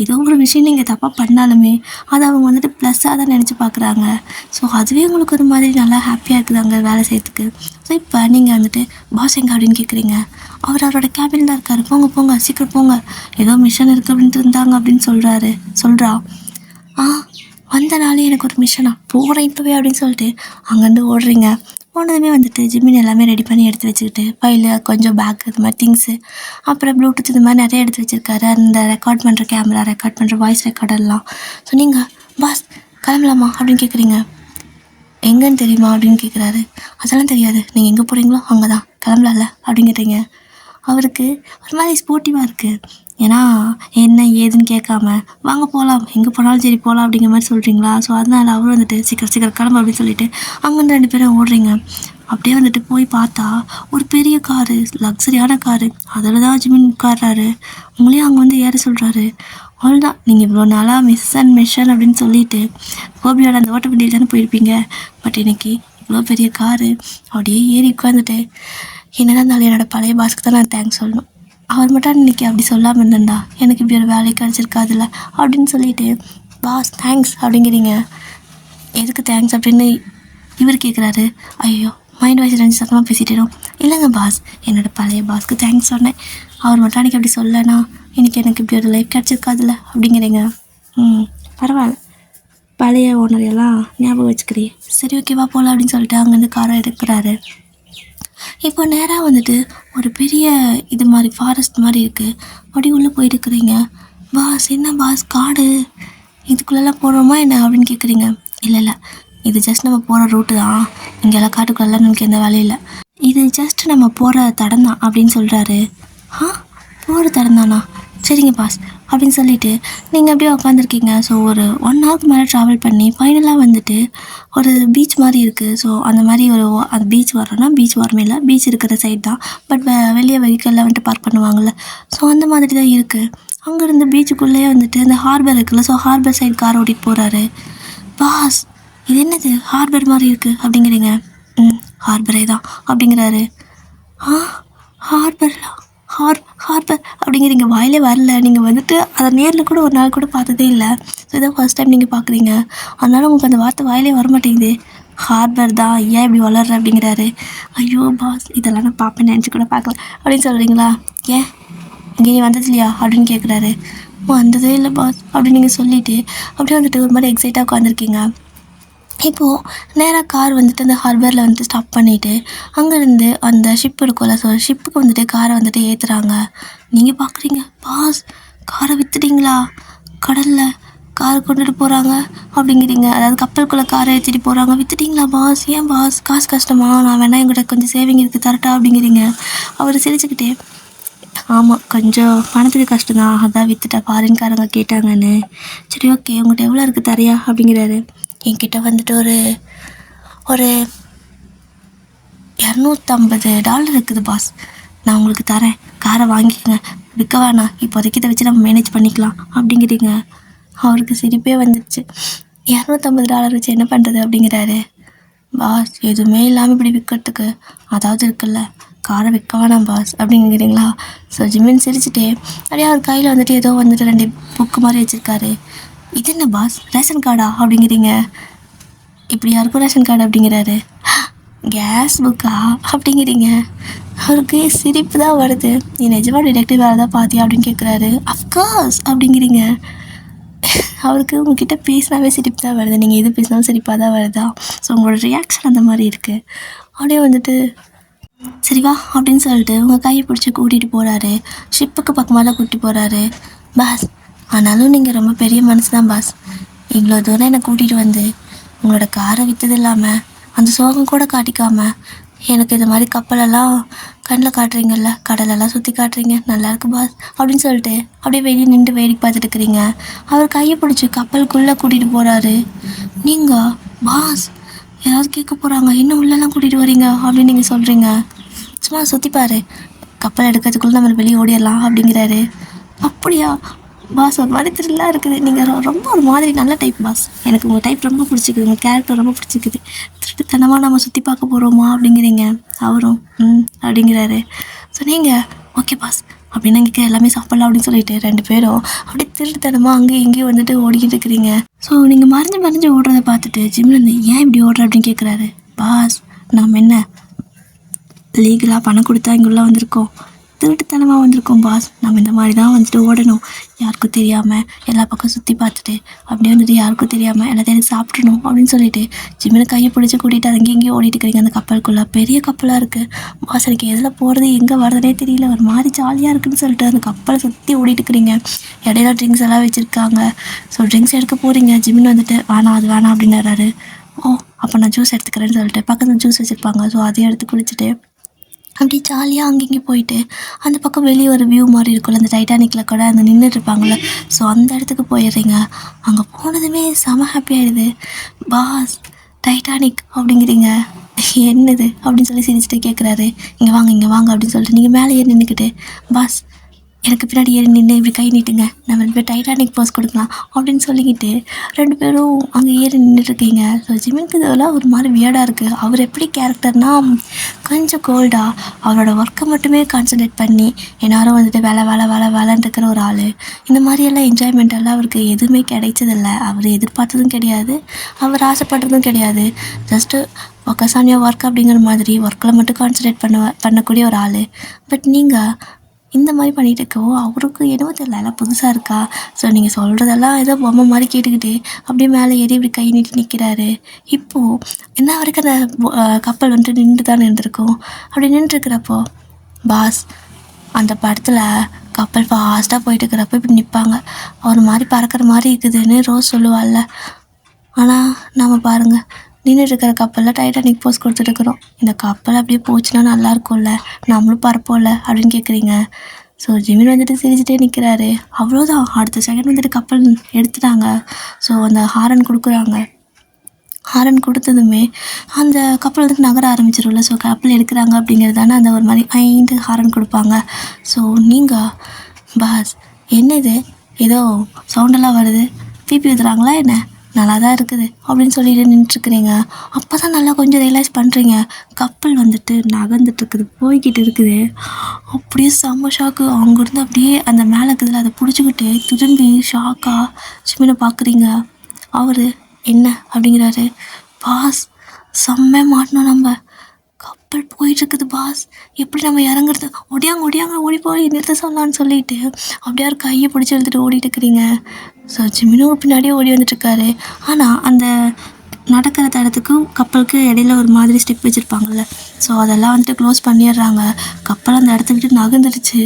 ஏதோ ஒரு விஷயம் நீங்கள் தப்பாக பண்ணாலுமே அதை அவங்க வந்துட்டு ப்ளஸ்ஸாக தான் நினச்சி பார்க்குறாங்க. ஸோ அதுவே உங்களுக்கு ஒரு மாதிரி நல்லா ஹாப்பியாக இருக்குது அங்கே வேலை செய்யறதுக்கு. ஸோ இப்போ நீங்கள் வந்துட்டு பாஸ் எங்கே அப்படின்னு கேட்குறீங்க. அவரோட கேபின் தான் இருக்கார். போங்க சீக்கிரம் போங்க, ஏதோ மிஷன் இருக்குது அப்படின்ட்டு இருந்தாங்க அப்படின்னு சொல்கிறா. வந்த நாளே எனக்கு ஒரு மிஷனா, போகிறேன் இப்போவே அப்படின்னு சொல்லிட்டு அங்கேருந்து ஓடுறீங்க. போனதுமே வந்துட்டு ஜிம்மின் எல்லாமே ரெடி பண்ணி எடுத்து வச்சுக்கிட்டு ஃபைலு, கொஞ்சம் பேக், இது மாதிரி திங்ஸு, அப்புறம் ப்ளூடூத் இது மாதிரி நிறைய எடுத்து வச்சுருக்காரு. அந்த ரெக்கார்ட் பண்ணுற கேமரா, ரெக்கார்ட் பண்ணுற வாய்ஸ் ரெக்கார்டெல்லாம். ஸோ நீங்கள் பாஸ் கிளம்பலாமா அப்படின்னு கேட்குறீங்க. எங்கன்னு தெரியுமா அப்படின்னு கேட்குறாரு. அதெல்லாம் தெரியாது, நீங்கள் எங்கே போகிறீங்களோ அங்கே தான், கிளம்பலாம்ல அப்படிங்கிறீங்க. அவருக்கு ஒரு மாதிரி ஸ்போர்ட்டிவாக இருக்குது. ஏன்னா என்ன ஏதுன்னு கேட்காம வாங்க போகலாம், எங்கே போனாலும் சரி போகலாம் அப்படிங்கிற மாதிரி சொல்கிறீங்களா. ஸோ அதனால் அவரும் வந்துட்டு சீக்கிரம் கிளம்பு அப்படின்னு சொல்லிட்டு அங்கேருந்து 2 பேரும் ஓடுறீங்க. அப்படியே வந்துட்டு போய் பார்த்தா ஒரு பெரிய காரு, லக்ஸரியான காரு, அதில் தான் ஜிமின் உட்கார்றாரு. உங்களையும் அங்கே வந்து ஏற சொல்கிறாரு. அவ்வளோதான், நீங்கள் இவ்வளோ நாளாக மிஷன் அப்படின்னு சொல்லிட்டு கோபியோட அந்த ஓட்டப்பண்டியில் தானே போயிருப்பீங்க. பட் இன்னைக்கு இவ்வளோ பெரிய காரு அப்படியே ஏறி உட்காந்துட்டு என்னதான் இருந்தாலும் என்னோடய பழைய பாஸ்க்கு தான் நான் தேங்க்ஸ் சொல்லணும். அவர் மட்டும் இன்றைக்கி அப்படி சொல்லாமல் இருந்தேன்டா, எனக்கு இப்படி ஒரு வேலை கிடச்சிருக்காதுல்ல அப்படின்னு சொல்லிட்டு பாஸ் தேங்க்ஸ் அப்படிங்கிறீங்க. எதுக்கு தேங்க்ஸ் அப்படின்னு இவர் கேட்குறாரு. ஐயோ மைண்ட் வாய்ஸ் 2 சத்தமாக பேசிட்டேனோ. இல்லைங்க பாஸ், என்னோடய பழைய பாஸ்க்கு தேங்க்ஸ் சொன்னேன். அவர் மட்டும் அன்றைக்கி அப்படி சொல்லனா இன்றைக்கி எனக்கு இப்படி ஒரு லைஃப் கிடச்சிருக்காதுல்ல அப்படிங்கிறீங்க. பரவாயில்ல, பழைய ஓனரையெல்லாம் ஞாபகம் வச்சுக்கிறீ. சரி ஓகேவா போகலாம் அப்படின்னு சொல்லிட்டு அங்கேருந்து காரை எடுக்கிறாரு. இப்போ நேராக வந்துட்டு ஒரு பெரிய இது மாதிரி ஃபாரஸ்ட் மாதிரி இருக்குது. அப்படி உள்ளே போயிருக்கிறீங்க. பாஸ் என்ன பாஸ் காடு, இதுக்குள்ளெல்லாம் போகிறோமா என்ன அப்படின்னு கேட்குறீங்க. இல்லை இது ஜஸ்ட் நம்ம போகிற ரூட்டு தான், இங்கெல்லாம் காட்டுக்குள்ளெல்லாம் நமக்கு எந்த வேலையும் இல்லை, இது ஜஸ்ட் நம்ம போகிற தடம் தான் அப்படின்னு சொல்கிறாரு. போகிற தடம் தானா, சரிங்க பாஸ் அப்படின்னு சொல்லிவிட்டு நீங்கள் அப்படியே உட்காந்துருக்கீங்க. ஸோ ஒரு 1 ஹவருக்கு மேலே ட்ராவல் பண்ணி ஃபைனலாக வந்துட்டு ஒரு பீச் மாதிரி இருக்குது. ஸோ அந்த மாதிரி அந்த பீச் வரோன்னா பீச் வரமே இல்லை, பீச் இருக்கிற சைட் தான். பட் வெளியே வெஹிக்கல்லாம் வந்துட்டு பார்க் பண்ணுவாங்கள்ல, ஸோ அந்த மாதிரி தான் இருக்குது. அங்கேருந்து பீச்சுக்குள்ளேயே வந்துட்டு அந்த ஹார்பர் இருக்குல்ல, ஸோ ஹார்பர் சைட் கார் ஓட்டிகிட்டு போகிறாரு. பாஸ் இது என்னது ஹார்பர் மாதிரி இருக்குது அப்படிங்கிறீங்க. ஹார்பரே தான் அப்படிங்கிறாரு. ஹார்பர் அப்படிங்கிறீங்க. வாயிலே வரல. நீங்கள் வந்துட்டு அதை நேரில் கூட ஒரு நாள் கூட பார்த்ததே இல்லை. ஸோ இதான் ஃபர்ஸ்ட் டைம் நீங்கள் பார்க்குறீங்க. அதனால் உங்களுக்கு அந்த வார்த்தை வாயிலே வரமாட்டேங்குது. ஹார்பர் தான், ஏன் இப்படி வளர்ற அப்படிங்கிறாரு. ஐயோ பாஸ் இதெல்லாம் நான் பார்ப்பேன் நினச்சி கூட பார்க்கல அப்படின்னு சொல்கிறீங்களா. ஏன் இங்கே நீ வந்தது இல்லையா அப்படின்னு கேட்குறாரு. வந்ததே இல்லை பாஸ் அப்படின்னு நீங்கள் சொல்லிவிட்டு அப்படியே வந்துட்டு ஒரு மாதிரி எக்ஸைட்டாக உட்காந்துருக்கீங்க. இப்போது நேராக கார் வந்துட்டு அந்த ஹார்பரில் வந்துட்டு ஸ்டாப் பண்ணிவிட்டு அங்கேருந்து அந்த ஷிப் இருக்கும்ல, ஸோ ஷிப்புக்கு வந்துட்டு காரை வந்துட்டு ஏற்றுறாங்க. நீங்கள் பார்க்குறீங்க பாஸ் காரை விற்றுட்டிங்களா, கடலில் காரை கொண்டுட்டு போகிறாங்க அப்படிங்கிறீங்க. அதாவது கப்பலுக்குள்ளே காரை ஏற்றிட்டு போகிறாங்க. விற்றுட்டிங்களா பாஸ், ஏன் பாஸ் காசு கஷ்டமா, நான் வேணா எங்கிட்ட கொஞ்சம் சேவிங் இருக்குது தரட்டா அப்படிங்கிறீங்க. அவர் சிரிச்சுக்கிட்டே ஆமாம் கொஞ்சம் பணத்துக்கு கஷ்டம்தான், அதான் விற்றுட்டா ஃபாரின்காரங்க கேட்டாங்கன்னு. சரி ஓகே உங்கள்கிட்ட எவ்வளோ இருக்குது தரையா அப்படிங்கிறாரு. என்கிட்ட வந்துட்டு ஒரு $250 இருக்குது பாஸ், நான் உங்களுக்கு தரேன், காரை வாங்கிக்கோங்க, விற்க வேணாம், இப்போதைக்கு இதை வச்சு நம்ம மேனேஜ் பண்ணிக்கலாம் அப்படிங்கிறீங்க. அவருக்கு சிரிப்பே வந்துடுச்சு. $250 வச்சு என்ன பண்ணுறது அப்படிங்கிறாரு. பாஸ் எதுவுமே இல்லாமல் இப்படி விற்கிறதுக்கு அதாவது இருக்குல்ல, காரை விற்க வேணாம் பாஸ் அப்படிங்கிறீங்களா. ஸோ ஜிமின் சிரிச்சுட்டே அப்படியே அவர் கையில் வந்துட்டு ஏதோ வந்துட்டு 2 புக்கு மாதிரி வச்சுருக்காரு. இது என்ன பாஸ் ரேஷன் கார்டா அப்படிங்கிறீங்க. இப்படி யாருக்கும் ரேஷன் கார்டு அப்படிங்கிறாரு. கேஸ் புக்கா அப்படிங்கிறீங்க. அவருக்கு சிரிப்பு தான் வருது. நீ நிஜமாக டிடெக்டிவ் வேறு தான் பார்த்தியா அப்படின்னு கேட்குறாரு. அஃப்கோர்ஸ் அப்படிங்கிறீங்க. அவருக்கு உங்ககிட்ட பேசினாவே சிரிப்பு தான் வருது, நீங்கள் எது பேசினாலும் சிரிப்பாக தான் வருதா. ஸோ உங்களோட ரியாக்ஷன் அந்த மாதிரி இருக்குது. அப்படியே வந்துட்டு சரி வா அப்படின்னு சொல்லிட்டு உங்கள் கையை பிடிச்சி கூட்டிகிட்டு போகிறாரு. ஷிப்புக்கு பக்கமாக தான் கூட்டிகிட்டு போகிறாரு. பாஸ் ஆனாலும் நீங்கள் ரொம்ப பெரிய மனசு தான் பாஸ், இவ்வளோ தூரம் என்னை கூட்டிகிட்டு வந்து உங்களோட காரை விற்றது இல்லாமல் அந்த சோகம் கூட காட்டிக்காமல் எனக்கு இது மாதிரி கப்பலெல்லாம் கண்ணில் காட்டுறீங்கல்ல, கடலெல்லாம் சுற்றி காட்டுறீங்க, நல்லா இருக்கு பாஸ் அப்படின்னு சொல்லிட்டு அப்படியே வெளியே நின்று வேடிக்கை பார்த்துட்டு இருக்கிறீங்க. அவர் கையை பிடிச்சி கப்பலுக்குள்ளே கூட்டிகிட்டு போகிறாரு. நீங்கள் பாஸ் யாராவது கேட்க போகிறாங்க, இன்னும் உள்ளெல்லாம் கூட்டிகிட்டு வரீங்க அப்படின்னு நீங்கள் சொல்கிறீங்க. சும்மா சுற்றி பாரு, கப்பல் எடுக்கிறதுக்குள்ளே நம்ம வெளியே ஓடிடலாம் அப்படிங்கிறாரு. அப்படியா பாஸ், ஒரு மாதிரி த்ரில்லாக இருக்குது, நீங்கள் ரொம்ப ஒரு மாதிரி நல்ல டைப் பாஸ், எனக்கு உங்கள் டைப் ரொம்ப பிடிச்சிக்குது, உங்கள் கேரக்டர் ரொம்ப பிடிச்சிக்குது, திருட்டுத்தனமாக நம்ம சுற்றி பார்க்க போகிறோமா அப்படிங்கிறீங்க. அவரும் அப்படிங்கிறாரு. ஸோ நீங்கள் ஓகே பாஸ் அப்படின்னு இங்கே எல்லாமே சாப்பிட்லாம் அப்படின்னு சொல்லிட்டு 2 பேரும் அப்படியே திருட்டுத்தனமாக அங்கேயும் இங்கேயும் வந்துட்டு ஓடிக்கிட்டு இருக்கிறீங்க. ஸோ நீங்கள் மறைஞ்சு ஓடுறதை பார்த்துட்டு ஜிம்லேருந்து ஏன் இப்படி ஓடுற அப்படின்னு கேட்குறாரு. பாஸ், நாம் என்ன லீகலாக பணம் கொடுத்தா இங்குள்ளே வந்திருக்கோம், திருட்டுத்தனமாக வந்திருக்கோம் பாஸ், நம்ம இந்த மாதிரி தான் வந்துட்டு ஓடணும், யாருக்கும் தெரியாமல் எல்லா பக்கம் சுற்றி பார்த்துட்டு அப்படியே வந்துட்டு யாருக்கும் தெரியாமல் எல்லாத்தையும் சாப்பிடணும் அப்படின்னு சொல்லிட்டு ஜிம்மில் கையை பிடிச்சி கூட்டிகிட்டு அங்கேயும் இங்கேயும் ஓடிட்டு இருக்கிறீங்க. அந்த கப்பலுக்குள்ளே பெரிய கப்பலாக இருக்குது பாஸ், எனக்கு எதில் போகிறது எங்கே வர்றதே தெரியல, ஒரு மாதிரி ஜாலியாக இருக்குதுன்னு சொல்லிட்டு அந்த கப்பலை சுற்றி ஓடிட்டு இருக்கிறீங்க. இடையில ட்ரிங்க்ஸ் எல்லாம் வச்சுருக்காங்க. ஸோ ட்ரிங்க்ஸ் எடுக்க போகிறீங்க. ஜிம்மின் வந்துட்டு வேணாம் அது வேணாம் அப்படின்னாரு. ஓ அப்போ நான் ஜூஸ் எடுத்துக்கிறேன்னு சொல்லிட்டு பக்கத்தில் ஜூஸ் வச்சுருப்பாங்க. ஸோ அதையும் எடுத்து குடிச்சிட்டு அப்படி ஜாலியாக அங்கேயும் போயிட்டு அந்த பக்கம் வெளியே ஒரு வியூ மாதிரி இருக்கும்ல, அந்த டைட்டானிக்கில் கூட அந்த நின்றுட்டுருப்பாங்கள்ல, ஸோ அந்த இடத்துக்கு போயிடுறீங்க. அங்கே போனதுமே செம ஹாப்பி ஆகிடுது. பாஸ் டைட்டானிக் அப்படிங்கிறீங்க, என்னது அப்படின்னு சொல்லி சிரிச்சுட்டு கேட்குறாரு. இங்கே வாங்க அப்படின்னு சொல்லிட்டு நீங்கள் மேலே ஏறி நின்றுக்கிட்டு, பாஸ் எனக்கு பின்னாடி ஏறி நின்று இப்படி கை நீட்டுங்க, நம்ம 2 பேர் டைட்டானிக் போஸ் கொடுக்கலாம் அப்படின்னு சொல்லிக்கிட்டு 2 பேரும் அங்கே ஏறி நின்றுட்டுருக்கீங்க. ஸோ ஜிமினுக்கு இதெல்லாம் ஒரு மாதிரி வியர்டாக இருக்குது. அவர் எப்படி கேரக்டர்னால் கொஞ்சம் கோல்டாக அவரோட ஒர்க்கை மட்டுமே கான்சன்ட்ரேட் பண்ணி எல்லாரும் வந்துட்டு வேலைன்னு இருக்கிற ஒரு ஆள். இந்த மாதிரியெல்லாம் என்ஜாய்மெண்ட் அவருக்கு எதுவுமே கிடைச்சதில்லை. அவர் எதிர்பார்த்ததும் கிடையாது, அவர் ஆசைப்பட்டதும் கிடையாது. Just focus on your work அப்படிங்கிற மாதிரி ஒர்க்கில் மட்டும் கான்சன்ட்ரேட் பண்ணக்கூடிய ஒரு ஆள். பட் நீங்கள் இந்த மாதிரி பண்ணிகிட்டு இருக்கவோ அவருக்கு என்னவோ தெரியல, எல்லாம் புதுசாக இருக்கா. ஸோ நீங்கள் சொல்கிறதெல்லாம் ஏதோ பொம்மை மாதிரி கேட்டுக்கிட்டு அப்படியே மேலே ஏறி இப்படி கை நீட்டி நிற்கிறாரு. இப்போது என்ன வரைக்கும் அந்த கப்பல் வந்துட்டு நின்று தான் நின்றுருக்கும். அப்படி நின்றுருக்கிறப்போ பாஸ் அந்த படத்தில் கப்பல் ஃபாஸ்ட்டாக போயிட்டு இருக்கிறப்ப இப்படி நிற்பாங்க, ஒரு மாதிரி பறக்கிற மாதிரி இருக்குதுன்னு ரோஸ் சொல்லுவாள்ல. ஆனால் நாம் பாருங்கள் நின்றுட்டு இருக்கிற கப்பலில் டைட்டானிக் போஸ் கொடுத்துட்டுருக்குறோம். இந்த கப்பல் அப்படியே போச்சுன்னா நல்லாயிருக்கும்ல, நம்மளும் பறப்போம்ல அப்படின்னு கேட்குறீங்க. ஸோ ஜிமின் வந்துட்டு சிரிச்சுட்டே நிற்கிறாரு. அவ்வளோதான், அடுத்த செகண்ட் வந்துட்டு கப்பல் எடுத்துட்டாங்க. ஸோ அந்த ஹாரன் கொடுக்குறாங்க. ஹாரன் கொடுத்ததுமே அந்த கப்பல் வந்துட்டு நகர ஆரம்பிச்சிடும்ல. ஸோ கப்பல் எடுக்கிறாங்க அப்படிங்கிறது தானே அந்த ஒரு மாதிரி 5 ஹாரன் கொடுப்பாங்க. ஸோ நீங்கள் பாஸ் என்னது ஏதோ சவுண்டெல்லாம் வருது, பிபி ஊற்றுறாங்களா என்ன, நல்லா தான் இருக்குது அப்படின்னு சொல்லிட்டு நின்றுட்டுருக்குறீங்க. அப்போ தான் நல்லா கொஞ்சம் ரியலைஸ் பண்ணுறீங்க, கப்பல் வந்துட்டு நகர்ந்துட்டுருக்குது, போய்கிட்டு இருக்குது. அப்படியே செம்ம ஷாக்கு. அங்கேருந்து அப்படியே அந்த மேலே இருக்குதுல அதை பிடிச்சிக்கிட்டு திரும்பி ஷாக்காக ஜிமினை பார்க்குறீங்க. அவர் என்ன அப்படிங்கிறாரு. பாஸ் செம்ம மாட்டினோம், நம்ம கப்பல் போயிட்டுருக்குது பாஸ், எப்படி நம்ம இறங்குறது, ஒடியாங்க ஓடி போய் நிறுத்த சொல்லலான்னு சொல்லிட்டு அப்படியே ஒரு கையை பிடிச்சி எழுதிட்டு ஓடிட்டு இருக்கிறீங்க. ஸோ ஜிமினும் பின்னாடியே ஓடி வந்துட்டுருக்காரு. ஆனால் அந்த நடக்கிற தடத்துக்கும் கப்பலுக்கு இடையில ஒரு மாதிரி ஸ்டெப் வச்சுருப்பாங்கள்ல, ஸோ அதெல்லாம் வந்துட்டு க்ளோஸ் பண்ணிடுறாங்க. கப்பல் அந்த இடத்த விட்டு நகர்ந்துடுச்சு.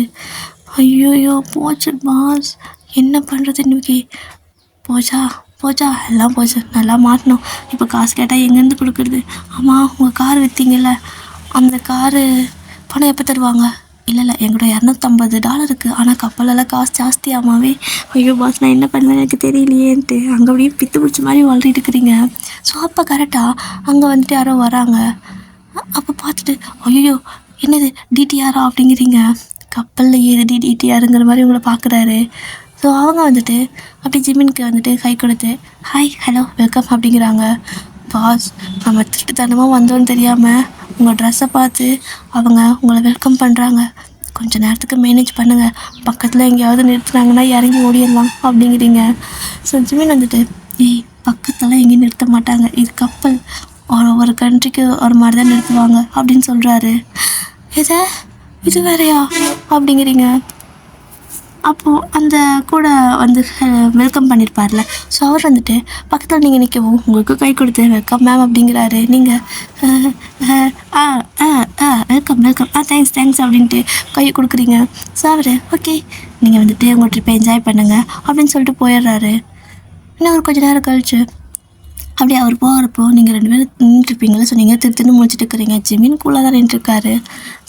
ஐயோயோ போச்சு பாஸ், என்ன பண்ணுறது இன்னைக்கு, போச்சா எல்லாம் போச்சு, நல்லா மாட்டினோம். இப்போ காசு கேட்டால் எங்கேருந்து கொடுக்குறது. ஆமாம் உங்கள் கார் விற்றீங்கல்ல, அந்த காரு பணம் எப்போ தருவாங்க. இல்லை எங்களோட $250 இருக்குது, ஆனால் கப்பலெல்லாம் காசு ஜாஸ்தியாகவே. ஐயோ பாஸ் நான் என்ன பண்ணுவேன்னு எனக்கு தெரியலையேன்ட்டு அங்கே அப்படியே பித்து பிடிச்ச மாதிரி வளரிட்டு இருக்கிறீங்க. ஸோ அப்போ கரெக்டாக அங்கே வந்துட்டு யாரோ வராங்க. அப்போ பார்த்துட்டு ஐயோ என்னது டிடிஆரா அப்படிங்கிறீங்க. கப்பலில் ஏது டிடிஆருங்கிற மாதிரி உங்களை பார்க்குறாரு. ஸோ அவங்க வந்துட்டு அப்படி ஜிமினுக்கு வந்துட்டு கை கொடுத்து ஹாய் ஹலோ வெல்கம் அப்படிங்கிறாங்க. பாஸ் நம்ம திருட்டுத்தனமாக வந்தோன்னு தெரியாமல் உங்கள் ட்ரெஸ்ஸை பார்த்து அவங்க உங்களை வெல்கம் பண்ணுறாங்க, கொஞ்சம் நேரத்துக்கு மேனேஜ் பண்ணுங்கள், பக்கத்தில் எங்கேயாவது நிறுத்துனாங்கன்னா இறங்கி ஓடிடலாம் அப்படிங்கிறீங்க. ஸோ ஜிமின் வந்துட்டு பக்கத்தில் எங்கேயும் நிறுத்த மாட்டாங்க, இது கப்பல், ஒரு கண்ட்ரிக்கு ஒரு மாதிரி தான் நிறுத்துவாங்க அப்படின்னு சொல்கிறாரு. இது வேறையா அப்படிங்கிறீங்க. அப்போது அந்த கூட வந்து வெல்கம் பண்ணியிருப்பார்ல, ஸோ அவர் வந்துட்டு பக்கத்தில் நீங்கள் நிற்கவும் உங்களுக்கு கை கொடுத்து வெல்கம் மேம் அப்படிங்கிறாரு. நீங்கள் வெல்கம் தேங்க்ஸ் அப்படின்ட்டு கையை கொடுக்குறீங்க. ஸோ அவர் ஓகே நீங்கள் வந்துட்டு உங்கள் ட்ரிப்பை என்ஜாய் பண்ணுங்கள் அப்படின்னு சொல்லிட்டு போயிடுறாரு. இன்னும் ஒரு கொஞ்சம் நேரம் கழிச்சு அப்படியே அவர் போகிறப்போ நீங்கள் 2 பேரும் நின்றுருப்பீங்களா. ஸோ நீங்கள் திருத்துன்னு முழிச்சிட்டு இருக்கிறீங்க. ஜிமின் கூலாக தான் நின்றுருக்காரு.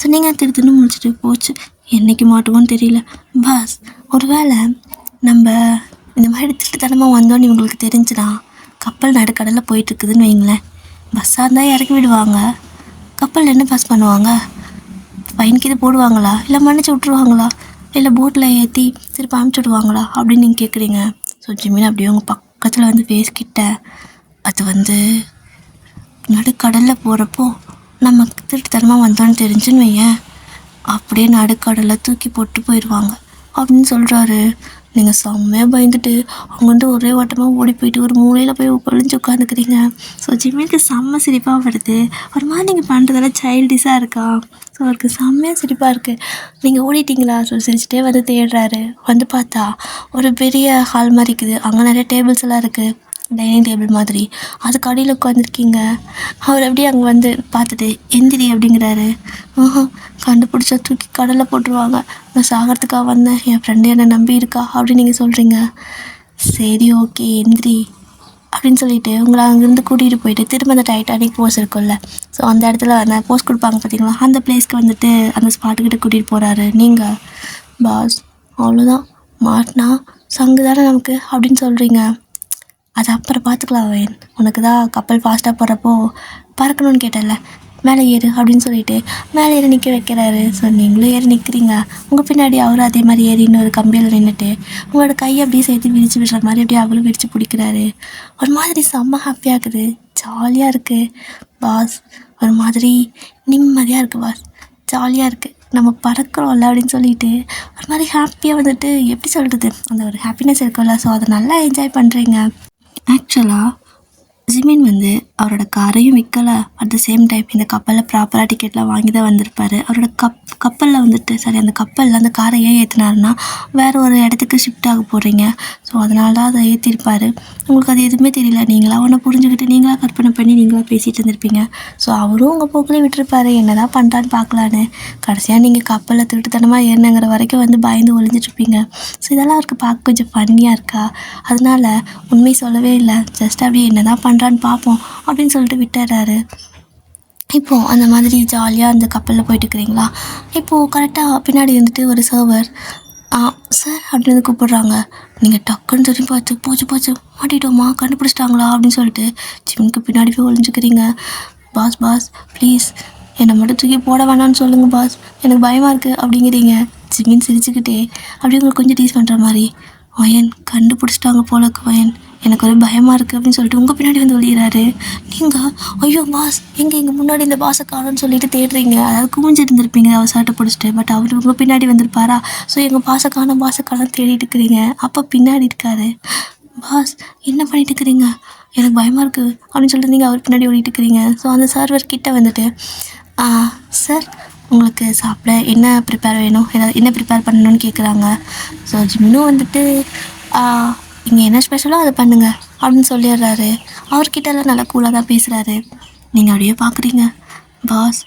ஸோ நீங்கள் திருத்துன்னு முழிச்சிட்டு போச்சு என்றைக்கு மாட்டுவோன்னு தெரியல. பாஸ் ஒரு வேளை நம்ம இந்த மாதிரி திருட்டுத்தனமாக வந்தோன்னு இவங்களுக்கு தெரிஞ்சுனா கப்பல் நடுக்கடலில் போயிட்டுருக்குதுன்னு வைங்களேன். பஸ்ஸாக இருந்தால் இறக்கி விடுவாங்க. கப்பலில் என்ன பாஸ் பண்ணுவாங்க? ஃபைனுக்கு இது போடுவாங்களா, இல்லை மன்னிச்சு விட்ருவாங்களா, இல்லை போட்டில் ஏற்றி திருப்பி அனுப்பிச்சி விடுவாங்களா அப்படின்னு நீங்கள் கேட்குறீங்க. ஸோ ஜிமின் அப்படியே உங்கள் பக்கத்தில் வந்து பேசிக்கிட்ட அது நடுக்கடலில் போகிறப்போ நம்ம திருட்டுத்தனமாக வந்தோன்னு தெரிஞ்சுன்னு வையேன், அப்படியே நடுக்கடலில் தூக்கி போட்டு போயிடுவாங்க அப்படின்னு சொல்கிறாரு. நீங்கள் செம்மையாக பயந்துட்டு அவங்க ஒரே ஓட்டமாக ஓடி போயிட்டு ஒரு மூலையில் போய் ஒழிஞ்சு உட்காந்துக்கிறீங்க. ஸோ ஜிம்மிக்கு செம்ம சிரிப்பாக வருது. ஒரு மாதிரி நீங்கள் பண்ணுறதெல்லாம் சைல்டிஷாக இருக்கா. ஸோ அவருக்கு செம்மையாக சிரிப்பாக இருக்குது. நீங்கள் ஓடிட்டிங்களா? ஸோ சிரிச்சிட்டே வந்து தேடுறாரு. வந்து பார்த்தா ஒரு பெரிய ஹால் மாதிரி இருக்குது. அங்கே நிறைய டேபிள்ஸ் எல்லாம் இருக்குது, டைனிங் டேபிள் மாதிரி. அதுக்கு அடியில் உட்காந்துருக்கீங்க. அவர் அப்படியே அங்கே வந்து பார்த்துட்டு எந்திரி அப்படிங்கிறாரு. கண்டுபிடிச்சா தூக்கி கடலில் போட்டுருவாங்க. நான் சாகிறதுக்காக வந்தேன், என் ஃப்ரெண்டு என்னை நம்பி இருக்கா அப்படின்னு நீங்கள் சொல்கிறீங்க. சரி ஓகே எந்திரி அப்படின்னு சொல்லிவிட்டு உங்களை அங்கேருந்து கூட்டிகிட்டு போயிட்டு திரும்ப அந்த டைட்டானிக் போஸ் இருக்கும்ல, ஸோ அந்த இடத்துல அந்த போஸ் கொடுப்பாங்க பார்த்தீங்களா, அந்த பிளேஸ்க்கு வந்துட்டு அந்த ஸ்பாட்டுக்கிட்ட கூட்டிகிட்டு போகிறாரு. நீங்கள் பாஸ் அவ்வளோதான், மாட்டினா சங்கு தானே நமக்கு அப்படின்னு சொல்கிறீங்க. அது அப்புறம் பார்த்துக்கலாம் வேன், உனக்கு தான் கப்பல் ஃபாஸ்ட்டாக போகிறப்போ பறக்கணும்னு கேட்டல, மேலே ஏறு அப்படின்னு சொல்லிட்டு மேலே ஏறி நிற்க வைக்கிறாரு. ஸோ நீங்களும் ஏறி நிற்கிறீங்க. உங்கள் பின்னாடி அவரும் அதே மாதிரி ஏறி இன்னொரு கம்பியில் நின்றுட்டு உங்களோட கையை அப்படியே சேர்த்து விரித்து விடுற மாதிரி அப்படியே அவளும் விரித்து பிடிக்கிறாரு. ஒரு மாதிரி செம்ம ஹாப்பியாக இருக்குது, ஜாலியாக இருக்குது பாஸ். ஒரு மாதிரி நிம்மதியாக இருக்குது பாஸ், ஜாலியாக இருக்குது, நம்ம பறக்கிறோம்ல அப்படின்னு சொல்லிட்டு ஒரு மாதிரி ஹாப்பியாக வந்துட்டு எப்படி சொல்கிறது, அந்த ஒரு ஹாப்பினஸ் இருக்கும்ல. ஸோ அதை நல்லா என்ஜாய் பண்ணுறீங்க. ஆக்சுவலாக ஜிமின் வந்து அவரோட காரையும் விற்கலை, அட் த சேம் டைம் இந்த கப்பலில் ப்ராப்பராக டிக்கெட்லாம் வாங்கி தான் வந்திருப்பார். அவரோட கப்பலில் வந்துட்டு அந்த கப்பலில் அந்த காரை ஏன் ஏற்றினாருன்னா வேறு ஒரு இடத்துக்கு ஷிஃப்ட் ஆக போகிறீங்க. ஸோ அதனால தான் அதை ஏற்றிருப்பார். உங்களுக்கு அது எதுவுமே தெரியல, நீங்களாக ஒன்று புரிஞ்சுக்கிட்டு நீங்களாக கற்பனை பண்ணி நீங்களாக பேசிகிட்டு இருந்திருப்பீங்க. ஸோ அவரும் உங்கள் போக்கிலே விட்டுருப்பாரு, என்ன தான் பண்ணுறான்னு பார்க்கலான்னு. கடைசியாக நீங்கள் கப்பலில் திருட்டுத்தனமாக ஏறினங்கிற வரைக்கும் வந்து பயந்து ஒழிஞ்சிட்ருப்பீங்க. ஸோ இதெல்லாம் அவருக்கு பார்க்க கொஞ்சம் ஃபன்னியாக இருக்கா. அதனால் உண்மை சொல்லவே இல்லை, ஜஸ்ட் அப்படியே என்ன தான் பண்ணுறான்னு பார்ப்போம் அப்படின்னு சொல்லிட்டு விட்டுறாரு. இப்போது அந்த மாதிரி ஜாலியாக அந்த கப்பலில் போயிட்டுருக்கிறீங்களா. இப்போது கரெக்டாக பின்னாடி இருந்துட்டு ஒரு சர்வர் சார் அப்படின்னு கூப்பிட்றாங்க. நீங்கள் டக்குன்னு திரும்பி பார்த்து போச்சு மாட்டிட்டோமா, கண்டுபிடிச்சிட்டாங்களா அப்படின்னு சொல்லிட்டு ஜிம்முக்கு பின்னாடி போய் ஒழிஞ்சுக்கிறீங்க. பாஸ் ப்ளீஸ் என்னை மட்டும் தூக்கி போட வேணான்னு சொல்லுங்கள் பாஸ், எனக்கு பயமாக இருக்குது அப்படிங்கிறீங்க. ஜிமின் சிரிச்சுக்கிட்டே அப்படி உங்களுக்கு கொஞ்சம் டீஸ் பண்ணுற மாதிரி, வயன் கண்டுபிடிச்சிட்டாங்க போலக்கு வயன், எனக்கு ஒரு பயமாக இருக்குது அப்படின்னு சொல்லிட்டு உங்கள் பின்னாடி வந்து ஒழிகிறாரு. நீங்கள் ஐயோ பாஸ் எங்கள் முன்னாடி இந்த பாஸை காணும்னு சொல்லிட்டு தேடுறீங்க. அதாவது குமிஞ்சு இருந்திருப்பீங்க அவர் சட்டை பிடிச்சிட்டு. பட் அவர் உங்கள் பின்னாடி வந்திருப்பாரா. ஸோ எங்கள் பாஸை காணும் தேடிட்டு இருக்கிறீங்க. அப்போ பின்னாடி இருக்காரு. பாஸ் என்ன பண்ணிட்டு இருக்கிறீங்க, எனக்கு பயமாக இருக்குது அப்படின்னு சொல்லிட்டு நீங்கள் அவர் பின்னாடி ஓடிட்டு இருக்கிறீங்க. ஸோ அந்த சர்வர் கிட்டே வந்துட்டு சார் உங்களுக்கு சாப்பிட என்ன ப்ரிப்பேர் வேணும், ஏதாவது என்ன ப்ரிப்பேர் பண்ணணும்னு கேட்குறாங்க. ஸோ ஜிமினும் வந்துட்டு இங்கே என்ன ஸ்பெஷலோ அதை பண்ணுங்கள் அப்படின்னு சொல்லிடுறாரு. அவர்கிட்டலாம் நல்லா கூலாக தான் பேசுகிறாரு. நீங்கள் அப்படியே பார்க்குறீங்க. பாஸ்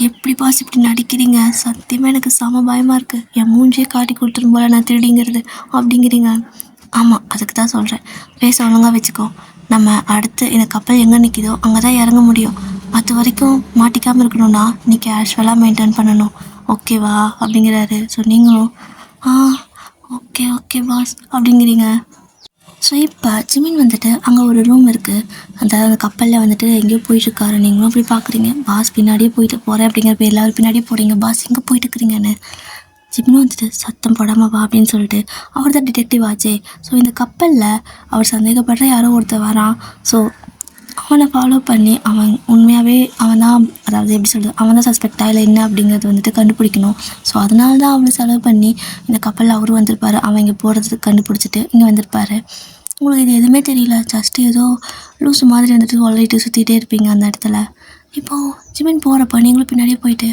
எப்படி பாஸ் இப்படி நடிக்கிறீங்க, சத்தியமாக எனக்கு செம பயமாக இருக்குது, என் மூஞ்சியே காட்டி கொடுத்துரும் போல நான் திருடிங்கிறது அப்படிங்கிறீங்க. ஆமாம் அதுக்கு தான் சொல்கிறேன், பேச ஒழுங்காக வச்சுக்கோ. நம்ம அடுத்து இந்த கப்பல் எங்கே நிற்கிதோ அங்கே தான் இறங்க முடியும். அது வரைக்கும் மாட்டிக்காமல் இருக்கணும்னா நீ கேஷுவலாக மெயின்டைன் பண்ணணும், ஓகேவா அப்படிங்கிறாரு. ஸோ நீங்களும் ஓகே பாஸ் அப்படிங்கிறீங்க. ஸோ இப்போ ஜிமின் வந்துட்டு அங்கே ஒரு ரூம் இருக்குது, அந்த கப்பலில் வந்துட்டு எங்கேயோ போயிட்டுருக்காரு. நீங்களும் அப்படி பார்க்குறீங்க. பாஸ் பின்னாடியே போயிட்டு போகிறேன் அப்படிங்கிற பேரில் அவர் பின்னாடியே போகிறீங்க. பாஸ் எங்கே போயிட்டுருக்குறீங்கன்னு. ஜிமினும் வந்துட்டு சத்தம் போடாமல் வா அப்படின்னு சொல்லிட்டு அவர் தான் டிடெக்டிவ் ஆச்சே. ஸோ இந்த கப்பலில் அவர் சந்தேகப்படுற யாரோ ஒருத்தர் வரான். ஸோ அவனை ஃபாலோ பண்ணி அவன் உண்மையாகவே அவன் தான், அதாவது எப்படி சொல்கிறது, அவன் தான் சஸ்பெக்டாக இல்லை என்ன அப்படிங்கிறது வந்துட்டு கண்டுபிடிக்கணும். ஸோ அதனால தான் அவனை செலவு பண்ணி இந்த கப்பலில் அவரும் வந்திருப்பார். அவன் இங்கே போகிறதுக்கு கண்டுபிடிச்சிட்டு இங்கே வந்திருப்பார். உங்களுக்கு இது எதுவுமே தெரியல, ஜஸ்ட்டு ஏதோ லூஸு மாதிரி வந்துட்டு ஒல்லிட்டு சுற்றிகிட்டே இருப்பீங்க அந்த இடத்துல. இப்போது ஜிமின் போகிறப்ப நீங்களும் பின்னாடியே போயிட்டு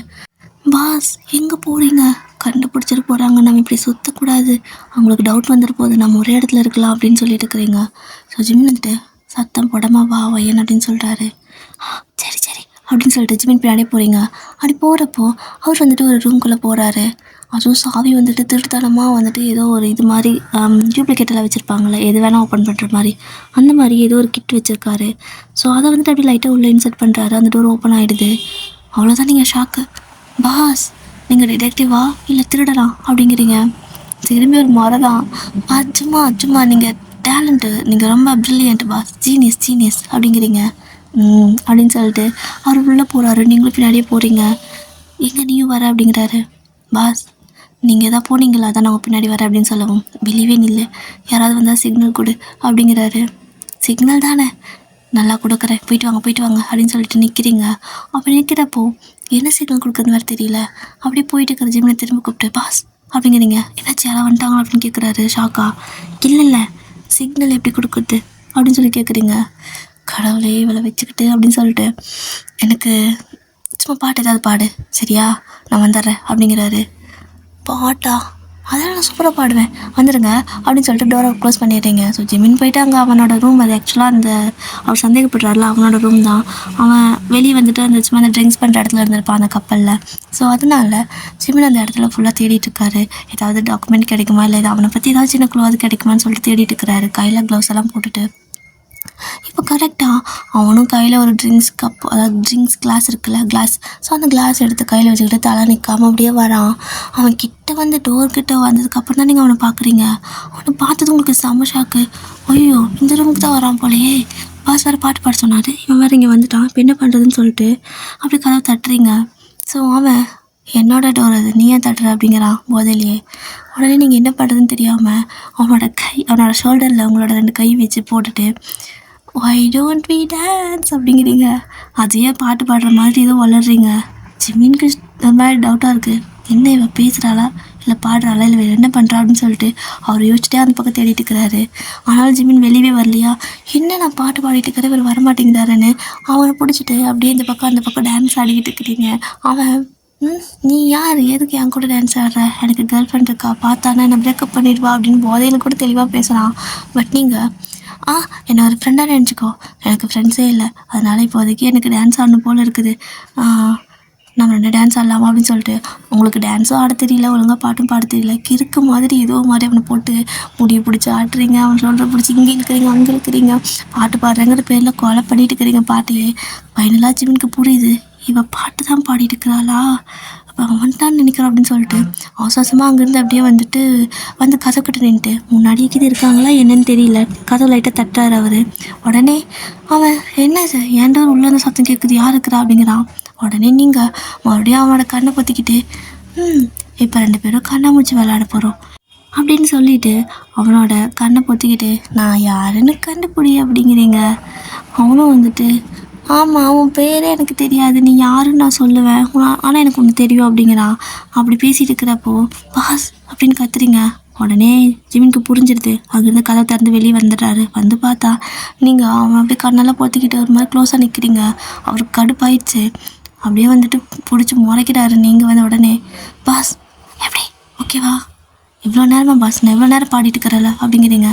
பாஸ் எங்கே போகிறீங்க, கண்டுபிடிச்சிட்டு போகிறாங்க, நம்ம இப்படி சுற்றக்கூடாது, அவங்களுக்கு டவுட் வந்துட்டு போகுது, நம்ம ஒரே இடத்துல இருக்கலாம் அப்படின்னு சொல்லிட்டு இருக்கிறீங்க. ஸோ ஜிமின் வந்துட்டு சத்தம் போடாமல் வா வையன் அப்படின்னு சொல்கிறாரு. சரி அப்படின்னு சொல்லிட்டு ஜிமின் பின்னாடியே போகிறீங்க. அப்படி போகிறப்போ அவர் வந்துட்டு ஒரு ரூம்குள்ளே போகிறாரு. அதுவும் சாவி வந்துட்டு திருட்டுத்தனமாக வந்துட்டு ஏதோ ஒரு இது மாதிரி டூப்ளிகேட்டெல்லாம் வச்சுருப்பாங்களே எது வேணால் ஓப்பன் பண்ணுற மாதிரி அந்த மாதிரி ஏதோ ஒரு கிட் வச்சுருக்காரு. ஸோ அதை வந்துட்டு அப்படி லைட்டாக உள்ளே இன்சர்ட் பண்ணுறாரு. அந்த டோர் ஓப்பன் ஆகிடுது. அவ்வளோதான், நீங்கள் ஷாக்கு. பாஸ், நீங்கள் டிடெக்டிவா இல்லை திருடலாம் அப்படிங்கிறீங்க. திரும்பி ஒரு முறை தான். சும்மா நீங்கள் டேலண்ட்டு, நீங்கள் ரொம்ப ப்ரில்லியன்ட் பாஸ், ஜீனியஸ் அப்படிங்கிறீங்க. அப்படின்னு சொல்லிட்டு அவர் உள்ளே போகிறாரு. நீங்களும் பின்னாடியே போகிறீங்க. எங்கே நீயும் வர அப்படிங்கிறாரு. பாஸ், நீங்கள் எதாவது போனீங்களா, அதான் நான் பின்னாடி வரேன் அப்படின்னு சொல்லவும், வெளியவே நில்லு, யாராவது வந்தால் சிக்னல் கொடு அப்படிங்கிறாரு. சிக்னல் தானே, நல்லா கொடுக்குறேன், போயிட்டு வாங்க அப்படின்னு சொல்லிட்டு நிற்கிறீங்க. அப்படி நிற்கிறப்போ என்ன சிக்னல் கொடுக்குறது வேறு தெரியல. அப்படியே போயிட்டு இருக்கிற ஜிம்னை திரும்ப கூப்பிட்டு பாஸ் அப்படிங்கிறீங்க. என்னாச்சு, யாராவது வந்துட்டாங்களா அப்படின்னு கேட்குறாரு ஷாக்கா. இல்லை சிக்னல் எப்படி கொடுக்குறது அப்படின்னு சொல்லி கேட்குறீங்க. கடவுளே இவளை வச்சுக்கிட்டு அப்படின்னு சொல்லிட்டு, எனக்கு சும்மா பாட்டு ஏதாவது பாடு சரியா, நான் வந்துடுறேன் அப்படிங்கிறாரு. பாட்டா, அதெல்லாம் நான் சூப்பராக பாடுவேன், வந்துடுங்க அப்படின்னு சொல்லிட்டு டோரை க்ளோஸ் பண்ணிடுறீங்க. ஸோ ஜிமின் போயிட்டு அங்கே அவனோட ரூம், அது ஆக்சுவலாக அந்த அவர் சந்தேகப்படுறாருல அவனோட ரூம் தான். அவன் வெளியே வந்துட்டு அந்த சும்மா அந்த ட்ரிங்க்ஸ் பண்ணுற இடத்துல இருந்திருப்பான் அந்த கப்பலில். ஸோ அதனால ஜிமின் அந்த இடத்துல ஃபுல்லாக தேடிட்டு இருக்காரு. ஏதாவது டாக்குமெண்ட் கிடைக்குமா, இல்லை அவனை பற்றி ஏதாவது சின்ன க்ளூவாது கிடைக்குமான்னு சொல்லிட்டு தேடிட்டு இருக்கிறாரு, கையில் க்ளவுஸ் எல்லாம் போட்டுட்டு. இப்போ கரெக்டாக அவனும் கையில் ஒரு ட்ரிங்க்ஸ் கப், அதாவது ட்ரிங்க்ஸ் கிளாஸ் இருக்குல்ல, கிளாஸ். ஸோ அந்த கிளாஸ் எடுத்து கையில் வச்சுக்கிட்டு தலை நிற்காமல் அப்படியே வரான். அவன் கிட்ட வந்து டோர்கிட்ட வந்ததுக்கப்புறம் தான் நீங்கள் அவனை பார்க்குறீங்க. அவனை பார்த்தது உங்களுக்கு செம்ம ஷாக்கு. ஐயோ, இந்த ரூமுக்கு தான் வரான் போலையே, பாஸ் வேறு பாட்டு பாட சொன்னார், இவன் வேறு இங்கே வந்துட்டான், இப்போ என்ன பண்ணுறதுன்னு சொல்லிட்டு அப்படி கதவை தட்டுறீங்க. ஸோ அவன் என்னோட டோர் அது, நீ ஏன் தட்டுற அப்படிங்கிறான் போதையிலேயே. உடனே நீங்கள் என்ன பண்ணுறதுன்னு தெரியாமல் அவனோட ஷோல்டரில் உங்களோட 2 கை வச்சு போட்டுட்டு why don't we dance அப்படிங்கிறீங்க. அதையே பாட்டு பாடுற மாதிரி ஏதோ வளர்றீங்க. ஜிமினுக்கு இந்த மாதிரி டவுட்டாக இருக்குது, என்ன இவன் பேசுகிறாளா இல்லை பாடுறாளா இல்லை என்ன பண்ணுறா அப்படின்னு சொல்லிட்டு அவர் யோசிச்சுட்டே அந்த பக்கம் தேடிட்டு இருக்கிறாரு. ஆனாலும் ஜிமின் வெளியவே வரலையா, என்ன நான் பாட்டு பாடிட்டு இருக்கிறேன், இவர் வரமாட்டேங்கிறாருன்னு அவனை பிடிச்சிட்டு அப்படியே இந்த பக்கம் அந்த பக்கம் டான்ஸ் ஆடிக்கிட்டு இருக்கிறீங்க. அவன் நீ யார், எதுக்கு என் கூட டான்ஸ் ஆடுற, எனக்கு கேர்ள் ஃப்ரெண்ட் இருக்கா, பார்த்தானா என்ன பிரேக்கப் பண்ணிடுவா அப்படின்னு போதையில் கூட தெளிவாக பேசுகிறான். பட் நீங்கள் என்னை ஒரு ஃப்ரெண்டாக நினச்சிக்கோ, எனக்கு ஃப்ரெண்ட்ஸே இல்லை, அதனால் இப்போதைக்கு எனக்கு டான்ஸ் ஆடணும் போல் இருக்குது, நம்ம 2 டான்ஸ் ஆடலாமா அப்படின்னு சொல்லிட்டு, உங்களுக்கு டான்ஸும் ஆட தெரியல, ஒழுங்காக பாட்டும் பாட தெரியல, கிறுக்கு மாதிரி ஏதோ மாதிரி அவனை போட்டு முடியை பிடிச்சி ஆட்டுறீங்க, அவன் சொல்கிற பிடிச்சி இங்கே இருக்கிறீங்க அங்கே இருக்கிறீங்க, பாட்டு பாடுறேங்கிற பேரில் கொலை பண்ணிட்டு இருக்கிறீங்க பாட்டையே. ஃபைனலாக ஜிமினுக்கு புரியுது, இவன் பாட்டு தான் பாடிட்டு இருக்கிறாளா, அப்போ அவன் வந்துட்டான்னு நினைக்கிறான் அப்படின்னு சொல்லிட்டு அவசரமாக அங்கேருந்து அப்படியே வந்து கதவு கிட்ட நின்றுட்டு, முன்னாடி இது இருக்காங்களா என்னன்னு தெரியல, கதவு லைட்டாக தட்டுறாரு அவர். உடனே அவன் என்ன சார் ஏன்டா உள்ளே வந்து சத்தம் கேட்குது, யார் இருக்கிறா அப்படிங்கிறான். உடனே நீங்கள் மறுபடியும் அவனோட கண்ணை பொத்திக்கிட்டு இப்போ 2 பேரும் கண்ணாமூச்சி விளையாட போகிறோம் அப்படின்னு சொல்லிட்டு அவனோட கண்ணை பொத்திக்கிட்டு நான் யாருன்னு கண்டுபிடி அப்படிங்கிறீங்க. அவனும் வந்துட்டு ஆமாம், உன் பேரே எனக்கு தெரியாது, நீ யாருன்னு நான் சொல்லுவேன், ஆனால் எனக்கு ஒன்று தெரியும் அப்படிங்கிறான். அப்படி பேசிகிட்டு இருக்கிறப்போ பாஸ் அப்படின்னு கத்துறீங்க. உடனே ஜிமினுக்கு புரிஞ்சிடுது. அங்கேருந்து கதவை திறந்து வெளியே வந்துடுறாரு. வந்து பார்த்தா நீங்கள் அவன் அப்படியே கண்ணெல்லாம் பொத்திக்கிட்டு ஒரு மாதிரி க்ளோஸாக நிற்கிறீங்க. அவருக்கு கடுப்பாயிடுச்சு. அப்படியே வந்துட்டு பிடிச்சி முறைக்கிறாரு. நீங்கள் வந்து உடனே பாஸ் எப்படி ஓகேவா, இவ்வளோ நேரமா பாஸ், நான் இவ்வளோ நேரம் பாடிட்டு இருக்கிறல அப்படிங்கிறீங்க.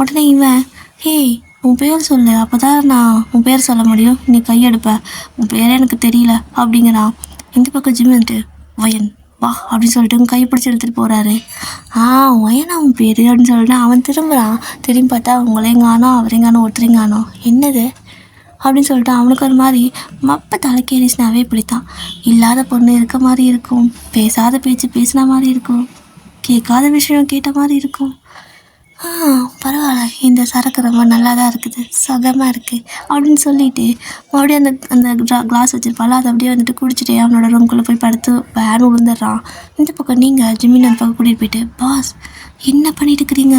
உடனே இவன் ஹேய் உன் பேர் சொல்லு, அப்போ தான் நான் உன் பேர் சொல்ல முடியும், நீ கையெடுப்ப, உன் பேரே எனக்கு தெரியல அப்படிங்கிறான். இந்த பக்கம் ஜிம் வந்துட்டு ஒயன் வா அப்படின்னு சொல்லிட்டு உன் கை பிடிச்சி எடுத்துகிட்டு போகிறாரு. ஒயனா உன் பேர் அப்படின்னு சொல்லிட்டு அவன் திரும்புகிறான். திரும்பி பார்த்தா அவங்களையும் காணோம், அவரையும் காணோம், ஒருத்தரையும் காணோம். என்னது அப்படின்னு சொல்லிட்டு அவனுக்கு ஒரு மாதிரி மப்ப தலைக்கேறிச்சுனாவே இப்படித்தான். இல்லாத பொண்ணு இருக்க மாதிரி இருக்கும், பேசாத பேச்சு பேசின மாதிரி இருக்கும், கேட்காத விஷயம் கேட்ட மாதிரி இருக்கும். பரவாயில்ல, இந்த சரக்கு ரொம்ப நல்லா தான் இருக்குது, சுகமாக இருக்குது அப்படின்னு சொல்லிட்டு மறுபடியும் அந்த கிளாஸ் வச்சுருப்பாள், அதை அப்படியே வந்துட்டு குடிச்சிட்டு அவனோட ரூம்குள்ளே போய் படுத்து வேறு விழுந்துடுறான். இந்த பக்கம் நீங்கள் ஜிமின் அந்த பக்கம் கூட்டிகிட்டு போயிட்டு பாஸ் என்ன பண்ணிட்டு இருக்கிறீங்க,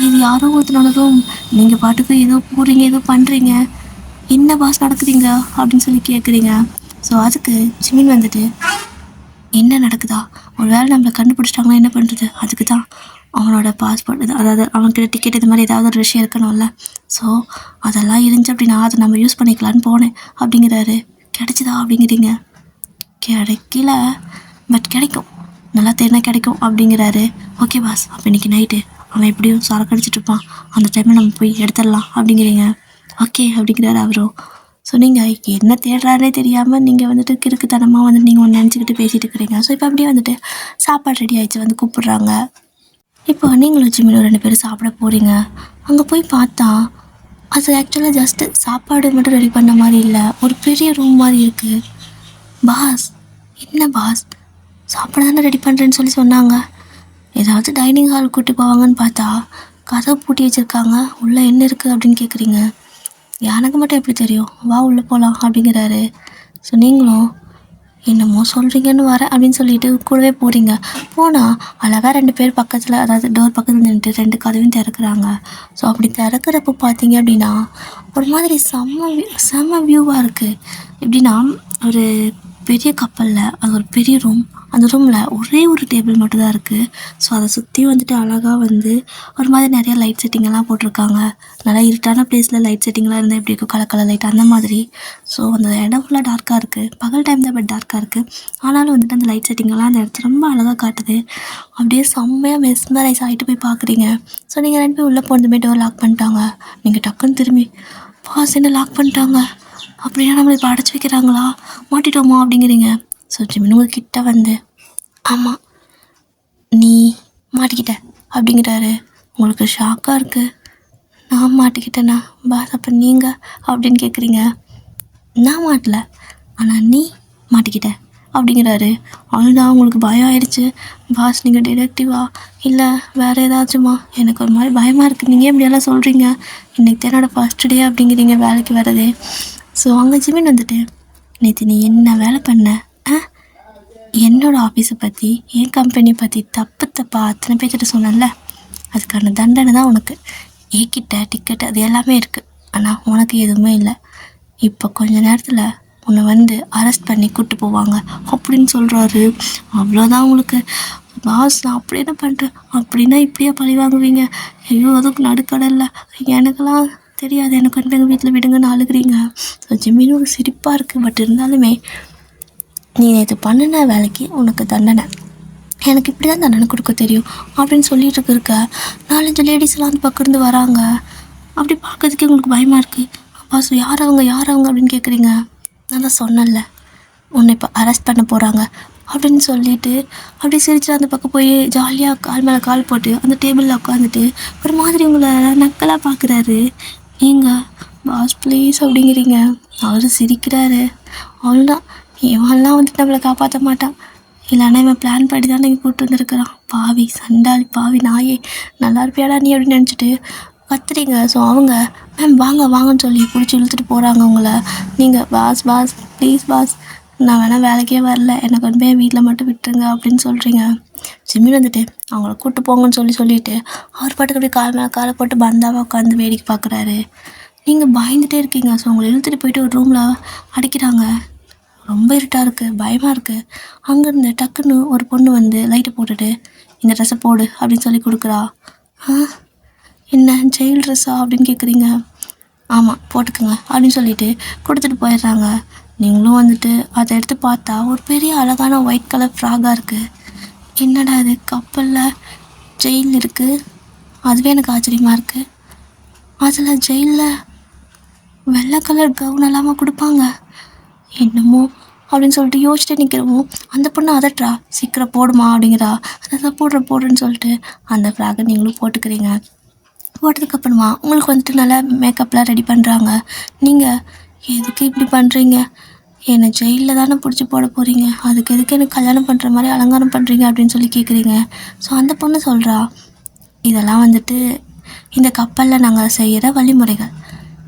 இது யாரோ ஒருத்தனோட ரூம், நீங்கள் பாட்டுக்கு ஏதோ போகிறீங்க ஏதோ பண்ணுறீங்க, என்ன பாஸ் நடக்குதுங்க அப்படின்னு சொல்லி கேட்குறீங்க. ஸோ அதுக்கு ஜிமின் வந்துட்டு என்ன நடக்குதா, ஒரு வேளை நம்மளை கண்டுபிடிச்சிட்டாங்கன்னா என்ன பண்ணுறது, அதுக்கு தான் அவனோட பாஸ்போர்ட், அதாவது அவன்கிட்ட டிக்கெட் இது மாதிரி ஏதாவது ஒரு விஷயம் இருக்கணும்ல, ஸோ அதெல்லாம் இருந்துச்சு அப்படின்னா அதை நம்ம யூஸ் பண்ணிக்கலான்னு போனேன் அப்படிங்கிறாரு. கிடைச்சிதா அப்படிங்கிறீங்க. கிடைக்கல, பட் கிடைக்கும், நல்லா தெரினா கிடைக்கும் அப்படிங்கிறாரு. ஓகே பாஸ், அப்போ இன்றைக்கி நைட்டு அவன் எப்படியும் சரக்கு அடிச்சிட்ருப்பான், அந்த டைமில் நம்ம போய் எடுத்துடலாம் அப்படிங்கிறீங்க. ஓகே அப்படிங்கிறாரு அவரும். ஸோ நீங்கள் என்ன தேடுறாருனே தெரியாமல் நீங்கள் வந்துட்டு கிறுக்குத்தனமாக வந்து நீங்கள் ஒன்று நினச்சிக்கிட்டு பேசிகிட்டு இருக்கிறீங்க. ஸோ இப்போ அப்படியே வந்துட்டு சாப்பாடு ரெடி ஆகிடுச்சு, வந்து கூப்பிட்றாங்க. இப்போ நீங்களும் ஜிம்மினும் 2 பேரும் சாப்பிட போகிறீங்க. அங்கே போய் பார்த்தா அது ஆக்சுவலாக ஜஸ்ட்டு சாப்பாடு மட்டும் ரெடி பண்ண மாதிரி இல்லை, ஒரு பெரிய ரூம் மாதிரி இருக்குது. பாஸ், என்ன பாஸ், சாப்பாடு தானே ரெடி பண்ணுறேன்னு சொல்லி சொன்னாங்க. ஏதாவது டைனிங் ஹால் கூட்டி போவாங்கன்னு பார்த்தா கதவை பூட்டி வச்சுருக்காங்க. உள்ளே என்ன இருக்குது அப்படின்னு கேட்குறீங்க. எனக்கு மட்டும் எப்படி தெரியும், வா உள்ளே போகலாம் அப்படிங்கிறாரு. ஸோ நீங்களும் என்னமோ சொல்கிறீங்கன்னு வரேன் அப்படின்னு சொல்லிட்டு கூடவே போகிறீங்க. போனால் அழகாக 2 பேர் பக்கத்தில், அதாவது டோர் பக்கத்தில் நின்றுட்டு 2 கதவையும் திறக்கிறாங்க. ஸோ அப்படி திறக்கிறப்போ பார்த்தீங்க அப்படின்னா ஒரு மாதிரி செம்ம வியூவாக இருக்குது. எப்படின்னா ஒரு பெரிய கப்பலில் அது ஒரு பெரிய ரூம், அந்த ரூமில் ஒரே ஒரு டேபிள் மட்டும் தான் இருக்குது. ஸோ அதை சுற்றி வந்துட்டு அழகாக வந்து ஒரு மாதிரி நிறைய லைட் செட்டிங்கெல்லாம் போட்டிருக்காங்க. நல்லா இருட்டான ப்ளேஸில் லைட் செட்டிங்லாம் இருந்தால் எப்படி இருக்கும், கலர் லைட் அந்த மாதிரி. ஸோ அந்த இடம் ஃபுல்லாக டார்க்காக இருக்குது. பகல் டைம் தான் பட் டார்க்காக இருக்குது. ஆனாலும் வந்துட்டு அந்த லைட் செட்டிங்கெல்லாம் அந்த இடத்துல ரொம்ப அழகாக காட்டுது. அப்படியே செம்மையாக மெஸ்மரைஸ் ஆகிட்டு போய் பார்க்குறீங்க. ஸோ நீங்கள் 2 பேர் உள்ளே போனதுமே டோர் லாக் பண்ணிட்டாங்க. நீங்கள் டக்குன்னு திரும்பி, பாஸ் என்ன லாக் பண்ணிட்டாங்க, அப்படின்னா நம்மளை இப்போ அடைச்சி வைக்கிறாங்களா, மாட்டிட்டோமா அப்படிங்கிறீங்க. ஸோ ஜிமின் கிட்ட வந்து, ஆமாம் நீ மாட்டிக்கிட்ட அப்படிங்கிறாரு. உங்களுக்கு ஷாக்காக இருக்குது. நான் மாட்டிக்கிட்டேண்ணா பாஸ், அப்போ நீங்கள் அப்படின்னு கேட்குறீங்க. நான் மாட்டலை, ஆனால் நீ மாட்டிக்கிட்ட அப்படிங்கிறாரு. அவ்வளோதான், உங்களுக்கு பயம் ஆயிடுச்சு. பாஸ் நீங்கள் டிடெக்டிவா இல்லை வேறு ஏதாச்சுமா, எனக்கு ஒரு மாதிரி பயமாக இருக்குது, நீங்கள் எப்படியெல்லாம் சொல்கிறீங்க, இன்றைக்கி தான் என்னோடய ஃபர்ஸ்ட் டே அப்படிங்கிறீங்க வேலைக்கு வரதே. ஸோ அங்கே ஜிமின் வந்துட்டு, நேற்று நீ என்ன வேலை பண்ண, என்னோடய ஆஃபீஸை பற்றி என் கம்பெனி பற்றி தப்பாக அத்தனை பேர்கிட்ட சொன்னேன்ல, அதுக்கான தண்டனை தான் உனக்கு. ஏக்கிட்ட டிக்கெட் அது எல்லாமே இருக்குது, ஆனால் உனக்கு எதுவுமே இல்லை. இப்போ கொஞ்ச நேரத்தில் உன்னை வந்து அரெஸ்ட் பண்ணி கூப்பிட்டு போவாங்க அப்படின்னு சொல்கிறாரு. அவ்வளோதான் உங்களுக்கு. பாஸ் நான் அப்படி என்ன பண்ணுறேன், அப்படின்னா இப்படியா பழி வாங்குவீங்க, ஐயோ அதுக்கு நடுக்கடலில் எனக்கெல்லாம் தெரியாது, எனக்கு வந்து எங்கள் வீட்டில் விடுங்கன்னு அழுகிறீங்க. ஸோ ஜிம்மின்னு ஒரு சிரிப்பாக இருக்குது. பட் இருந்தாலுமே நீ நேற்று பண்ணின வேலைக்கு உனக்கு தண்டனை, எனக்கு இப்படி தான் தண்டனை கொடுக்க தெரியும் அப்படின்னு சொல்லிட்டு இருக்க 4-5 லேடிஸ்லாம் அந்த பக்கம் இருந்து வராங்க. அப்படி பார்க்கறதுக்கே உங்களுக்கு பயமாக இருக்குது. பாஸ் யார் அவங்க அப்படின்னு கேட்குறீங்க. நான் தான் சொன்னேன்ல, உன்னை இப்போ அரெஸ்ட் பண்ண போகிறாங்க அப்படின்னு சொல்லிட்டு அப்படியே சிரிச்சு அந்த பக்கம் போய் ஜாலியாக கால் மேலே கால் போட்டு அந்த டேபிளில் உட்காந்துட்டு ஒரு மாதிரி உங்களை நக்கலாக பார்க்குறாரு. நீங்கள் பாஸ் ப்ளீஸ் அப்படிங்கிறீங்க. அவர் சிரிக்கிறாரு. அவ்வளோதான், இவன்லாம் வந்துட்டு நம்மளை காப்பாற்ற மாட்டான், இல்லைன்னா இவன் பிளான் பண்ணி தான் நீங்கள் கூப்பிட்டு வந்துருக்குறான், பாவி சண்டாளி பாவி நாயே, நல்லா இருப்பியாடா நீ அப்படின்னு நினச்சிட்டு கத்துறீங்க. ஸோ அவங்க மேம் வாங்கன்னு சொல்லி பிடிச்சி இழுத்துட்டு போகிறாங்க உங்களை. நீங்கள் பாஸ் ப்ளீஸ் பாஸ், நான் வேணால் வேலைக்கே வரல, எனக்கு வந்து போய் வீட்டில் மட்டும் விட்டுருங்க அப்படின்னு சொல்கிறீங்க. ஜிம்மின் வந்துட்டு அவங்கள கூப்பிட்டு போங்கன்னு சொல்லிட்டு அவர் பாட்டுக்கு அப்படியே கால் மேலே காலை போட்டு பந்தாவாக உட்காந்து வேடிக்கை பார்க்குறாரு. நீங்கள் பயந்துகிட்டே இருக்கீங்க. ஸோ உங்களை இழுத்துட்டு போயிட்டு ஒரு ரூமில் அடிக்கிறாங்க. ரொம்ப இருட்டாக இருக்குது, பயமாக இருக்குது. அங்கேருந்து டக்குன்னு ஒரு பொண்ணு வந்து லைட்டை போட்டுட்டு இந்த ட்ரெஸ்ஸை போடு அப்படின்னு சொல்லி கொடுக்குறா. என்ன ஜெயில் ட்ரெஸ்ஸா அப்படின்னு கேட்குறீங்க. ஆமாம் போட்டுக்குங்க அப்படின்னு சொல்லிட்டு கொடுத்துட்டு போயிடுறாங்க. நீங்களும் வந்துட்டு அதை எடுத்து பார்த்தா ஒரு பெரிய அழகான ஒயிட் கலர் ஃப்ராகாக இருக்குது. என்னடா அது, கப்பலில் ஜெயில் இருக்குது, அதுவே எனக்கு ஆச்சரியமாக இருக்குது. அதில் ஜெயிலில் வெள்ளை கலர் கவுன் எல்லாமே கொடுப்பாங்க என்னமோ அப்படின்னு சொல்லிட்டு யோசிச்சுட்டு நிற்கிறவும் அந்த பொண்ணு அதட்டுறா, சீக்கிரம் போடுமா அப்படிங்கிறா. அதை போடுறேன்னு சொல்லிட்டு அந்த ஃப்ராகை நீங்களும் போட்டுக்கிறீங்க. போட்டதுக்கப்புறமா உங்களுக்கு வந்துட்டு நல்லா மேக்கப்லாம் ரெடி பண்ணுறாங்க. நீங்கள் எதுக்கு இப்படி பண்ணுறீங்க, என்னை ஜெயிலில் தானே பிடிச்சி போட போகிறீங்க, அதுக்கு எதுக்கு எனக்கு கல்யாணம் பண்ணுற மாதிரி அலங்காரம் பண்ணுறீங்க அப்படின்னு சொல்லி கேட்குறீங்க. ஸோ அந்த பொண்ணு சொல்கிறா, இதெல்லாம் வந்துட்டு இந்த கப்பலில் நாங்கள் செய்கிற வழிமுறைகள்,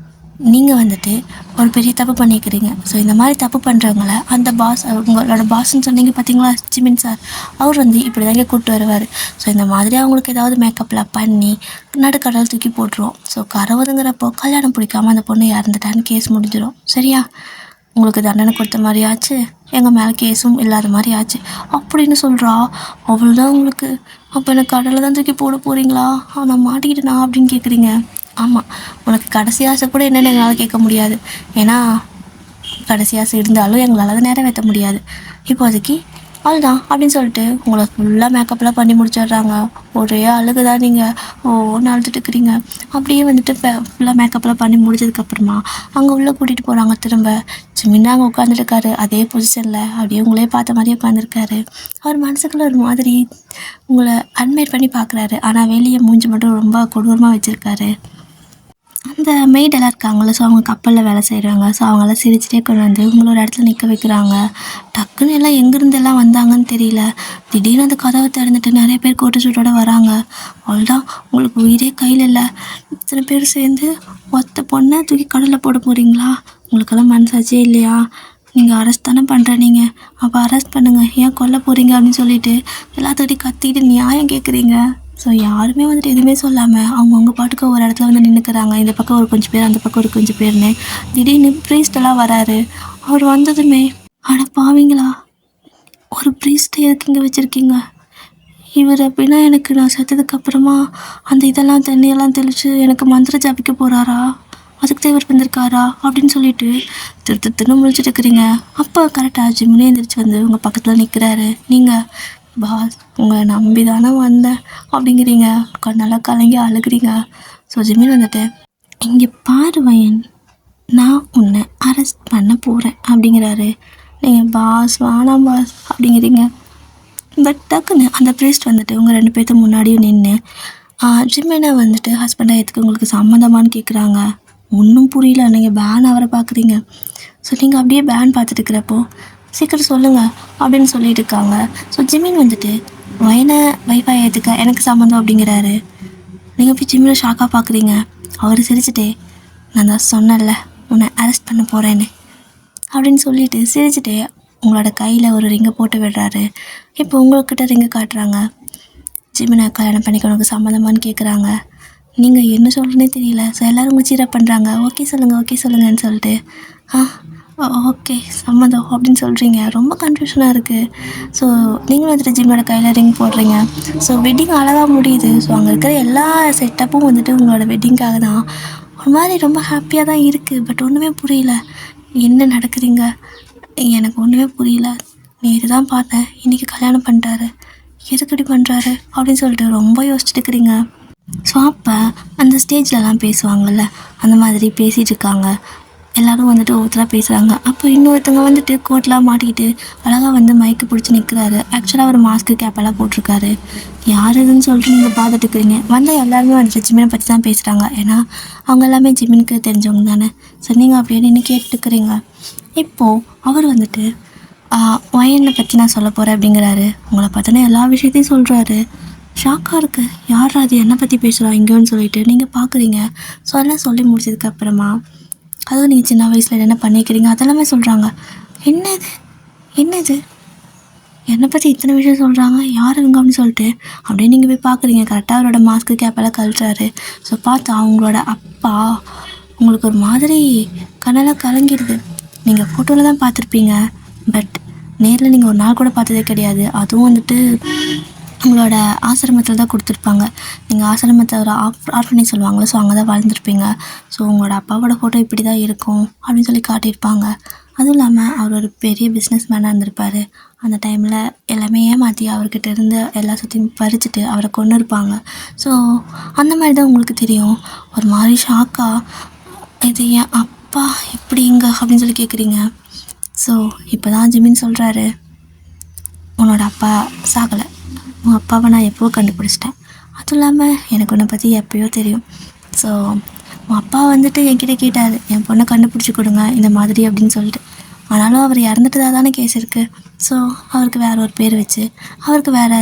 நீங்கள் வந்துட்டு ஒரு பெரிய தப்பு பண்ணிக்கிறீங்க. ஸோ இந்த மாதிரி தப்பு பண்ணுறவங்கள அந்த பாஸ், உங்களோட பாஸ்ன்னு சொன்னீங்க பார்த்தீங்களா ஜிமின் சார், அவர் வந்து இப்படி தாங்க கூப்பிட்டு வருவார். ஸோ இந்த மாதிரி அவங்களுக்கு ஏதாவது மேக்கப்லாம் பண்ணி நடுக்கடல் தூக்கி போட்டுருவோம். ஸோ கரவதுங்கிறப்போ கல்யாணம் பிடிக்காமல் அந்த பொண்ணு இறந்துட்டான்னு கேஸ் முடிஞ்சிடும். சரியா, உங்களுக்கு தண்டனை கொடுத்த மாதிரி ஆச்சு, எங்கள் மேலே கேஸும் இல்லாத மாதிரி ஆச்சு அப்படின்னு சொல்கிறா. அவ்வளோதான் உங்களுக்கு. அப்போ எனக்கு கடலில் தான் தூக்கி போட போகிறீங்களா, நான் மாட்டிக்கிட்டேனா அப்படின்னு கேட்குறீங்க. ஆமாம், உனக்கு கடைசி ஆசை கூட என்னென்னு எங்களால் கேட்க முடியாது, ஏன்னா கடைசி ஆசை இருந்தாலும் எங்களால் அதை நிறைவேற்ற முடியாது. இப்போதைக்கு அவ்வளோதான் அப்படின்னு சொல்லிட்டு உங்களை ஃபுல்லாக மேக்கப்லாம் பண்ணி முடிச்சிடுறாங்க. ஒரே அழுகுதான் நீங்கள் ஒன்று அழுதுட்டு இருக்கிறீங்க. அப்படியே வந்துட்டு ஃபுல்லாக மேக்கப்லாம் பண்ணி முடிச்சதுக்கப்புறமா அங்கே உள்ளே கூட்டிகிட்டு போகிறாங்க. திரும்ப ஜிமின் அங்கே உட்காந்துருக்காரு அதே பொசிஷனில், அப்படியே உங்களே பார்த்த மாதிரியே உட்காந்துருக்காரு. அவர் மனசுக்குள்ள ஒரு மாதிரி உங்களை அட்மைட் பண்ணி பார்க்குறாரு. ஆனால் வெளியே மூஞ்சி மட்டும் ரொம்ப கொடூரமாக வச்சுருக்காரு. அந்த மெய்டெல்லாம் இருக்காங்கள, ஸோ அவங்க கப்பலில் வேலை செய்கிறாங்க. ஸோ அவங்களாம் சிரிச்சிட்டே கொண்டு வந்து உங்களோட இடத்துல நிற்க வைக்கிறாங்க. டக்குன்னு எல்லாம் எங்கேருந்து எல்லாம் வந்தாங்கன்னு தெரியல. திடீர்னு அந்த கதவை திறந்துட்டு நிறைய பேர் கோட்டு சூட்டோட வராங்க. அவ்வளோதான், உங்களுக்கு உயிரே கையில் இல்லை. இத்தனை பேர் சேர்ந்து ஒத்த பொண்ணை தூக்கி கடலில் போட போகிறீங்களா? உங்களுக்கெல்லாம் மனசாச்சே இல்லையா? நீங்கள் அரெஸ்ட் தானே பண்ணுறீங்க, அப்போ அரெஸ்ட் பண்ணுங்கள், ஏன் கொல்ல போகிறீங்க அப்படின்னு சொல்லிட்டு எல்லாத்துக்கிட்டையும் கத்திட்டு நியாயம் கேட்குறீங்க. ஸோ யாருமே வந்துட்டு எதுவுமே சொல்லாமல் அவங்கவுங்க பாட்டுக்கு ஒரு இடத்துல வந்து நின்றுக்கிறாங்க. இந்த பக்கம் ஒரு கொஞ்சம் பேர், அந்த பக்கம் ஒரு கொஞ்சம் பேர்னு. திடீர்னு ப்ரீஸ்டெல்லாம் வராரு. அவர் வந்ததுமே, அட பாவீங்களா, ஒரு ப்ரீஸ்ட்டை எதுக்கு இங்கே வச்சுருக்கீங்க? இவர் அப்படின்னா எனக்கு நான் செத்ததுக்கப்புறமா அந்த இதெல்லாம் தண்ணியெல்லாம் தெளித்து எனக்கு மந்திர ஜபிக்க போகிறாரா? அதுக்கு தான் இவர் வந்திருக்காரா அப்படின்னு சொல்லிட்டு திருன்னு முழிச்சிட்டு இருக்கிறீங்க. அப்போ கரெக்டாக ஜிம்னே எழுந்திரிச்சு வந்து உங்கள் பக்கத்தில் நிற்கிறாரு. நீங்கள் பாஸ் உங்களை நம்பி தானே வந்தேன் அப்படிங்கிறீங்க. நல்லா கலங்கி அழுகிறீங்க. ஸோ ஜிமின் வந்துட்டு, இங்கே பாரு வயன், நான் உன்னை அரெஸ்ட் பண்ண போகிறேன் அப்படிங்கிறாரு. நீங்கள் பாஸ் வேணாம் பாஸ் அப்படிங்கிறீங்க. பட் டக்குன்னு அந்த ப்ரீஸ்ட் வந்துட்டு உங்கள் 2 பேர்த்து முன்னாடியும் நின்று ஜிமினை வந்துட்டு ஹஸ்பண்டாக எதுக்கு உங்களுக்கு சம்மந்தமானு கேட்குறாங்க. ஒன்றும் புரியல. நீங்கள் பேன் அவரை பார்க்குறீங்க. ஸோ நீங்கள் அப்படியே பேன் பார்த்துட்டு இருக்கிறப்போ சீக்கிரம் சொல்லுங்கள் அப்படின்னு சொல்லிட்டு இருக்காங்க. ஸோ ஜிமின் வந்துட்டு வயனை வைஃபை ஏற்றுக்க எனக்கு சம்மந்தம் அப்படிங்கிறாரு. நீங்கள் போய் ஜிமினை ஷாக்காக பார்க்குறீங்க. அவர் சிரிச்சுட்டே, நான் தான் சொன்னேன்ல உன்னை அரெஸ்ட் பண்ண போகிறேன்னு அப்படின்னு சொல்லிட்டு சிரிச்சுட்டே உங்களோட கையில் ஒரு ரிங்கை போட்டு விடுறாரு. இப்போ உங்கள்கிட்ட ரிங்கை காட்டுறாங்க. ஜிமினை கல்யாணம் பண்ணிக்க உனக்கு சம்மந்தமானு கேட்குறாங்க. நீங்கள் என்ன சொல்கிறேன்னே தெரியல. ஸோ எல்லோரும் உங்கள் சீரப் பண்ணுறாங்க. ஓகே சொல்லுங்கன்னு சொல்லிட்டு ஓகே சம்மதம் அப்படின்னு சொல்கிறீங்க. ரொம்ப கன்ஃபியூஷனாக இருக்குது. ஸோ நீங்களும் வந்துட்டு ஜிம்மோட கையில் ரிங் போடுறீங்க. ஸோ வெட்டிங் அழகாக முடியுது. ஸோ அங்கே இருக்கிற எல்லா செட்டப்பும் வந்துட்டு உங்களோட வெட்டிங்காக தான். ஒரு மாதிரி ரொம்ப ஹாப்பியாக தான் இருக்குது. பட் ஒன்றுமே புரியல, என்ன நடக்குதுங்க, எனக்கு ஒன்றுமே புரியல. நேற்று தான் பார்த்தேன், இன்றைக்கி கல்யாணம் பண்ணுறாரு, எதுக்கடி பண்ணுறாரு அப்படின்னு சொல்லிட்டு ரொம்ப யோசிச்சுட்டு இருக்கிறீங்க. ஸோ அப்போ அந்த ஸ்டேஜ்லலாம் பேசுவாங்கள்ல, அந்த மாதிரி பேசிகிட்டு இருக்காங்க. எல்லோரும் வந்துட்டு ஒருத்தராக பேசுகிறாங்க. அப்போ இன்னொருத்தவங்க வந்துட்டு கோட்லாம் மாட்டிக்கிட்டு அழகாக வந்து மைக்கு பிடிச்சி நிற்கிறாரு. ஆக்சுவலாக அவர் மாஸ்க்கு கேப்பெல்லாம் போட்டிருக்காரு. யார் இதுன்னு சொல்லிட்டு நீங்கள் பார்த்துட்டு இருக்கிறீங்க. வந்தால் எல்லாருமே வந்துட்டு ஜிமினை பற்றி தான் பேசுகிறாங்க. ஏன்னா அவங்க எல்லாமே ஜிமினுக்கு தெரிஞ்சவங்க தானே. ஸோ நீங்கள் அப்படியே நின்று கேட்டுக்கிறீங்க. இப்போது அவர் வந்துட்டு வயனை பற்றி நான் சொல்ல போகிறேன் அப்படிங்கிறாரு. உங்களை பார்த்தோன்னா எல்லா விஷயத்தையும் சொல்கிறாரு. ஷாக்காக இருக்குது, யார் அது என்னை பற்றி பேசுகிறா இங்கேன்னு சொல்லிட்டு நீங்கள் பார்க்குறீங்க. ஸோ அதெல்லாம் சொல்லி முடிச்சதுக்கப்புறமா அதுவும் நீங்கள் சின்ன வயசில் என்ன பண்ணிக்கிறீங்க அதெல்லாமே சொல்கிறாங்க. என்னது என்னை பற்றி இத்தனை விஷயம் சொல்கிறாங்க, யார் இவங்க அப்படின்னு சொல்லிட்டு அப்படியே நீங்கள் போய் பார்க்குறீங்க. கரெக்டாக அவரோட மாஸ்க்கு கேப்பெல்லாம் கழட்டுறாரு. ஸோ பார்த்து அவங்களோட அப்பா உங்களுக்கு ஒரு மாதிரி கண்ணெல்லாம் கலங்கிடுது. நீங்கள் ஃபோட்டோவில் தான் பார்த்துருப்பீங்க, பட் நேரில் நீங்கள் ஒரு நாள் கூட பார்த்ததே கிடையாது. அதுவும் வந்துட்டு உங்களோட ஆசிரமத்தில் தான் கொடுத்துருப்பாங்க. நீங்கள் ஆசிரமத்தை ஒரு ஆர்ஃபனேஜ் சொல்லுவாங்களே, ஸோ அங்கே தான் வாழ்ந்துருப்பீங்க. ஸோ உங்களோட அப்பாவோட ஃபோட்டோ இப்படி தான் இருக்கும் அப்படின்னு சொல்லி காட்டியிருப்பாங்க. அதுவும் இல்லாமல் அவர் ஒரு பெரிய பிஸ்னஸ் மேனாக இருந்திருப்பார். அந்த டைமில் எல்லாமே ஏமாற்றி அவர்கிட்ட இருந்து எல்லா சுற்றியும் பறிச்சுட்டு அவரை கொண்டு இருப்பாங்க. ஸோ அந்த மாதிரி தான் உங்களுக்கு தெரியும். ஒரு மாதிரி ஷாக்காக, இது என் அப்பா இப்படிங்க அப்படின்னு சொல்லி கேட்குறீங்க. ஸோ இப்போ தான் ஜிமின் சொல்கிறாரு, உன்னோட அப்பா சாகலை, உன் அப்பாவை நான் எப்போவோ கண்டுபிடிச்சிட்டேன். அதுவும் இல்லாமல் எனக்கு உன்னை பற்றி எப்போயோ தெரியும். ஸோ உன் அப்பா வந்துட்டு என்கிட்ட கேட்டார், என் பொண்ணை கண்டுபிடிச்சி கொடுங்க இந்த மாதிரி அப்படின்னு சொல்லிட்டு. ஆனாலும் அவர் இறந்துட்டு தானே கேஸ் இருக்குது. ஸோ அவருக்கு வேறு ஒரு பேர் வச்சு அவருக்கு வேறு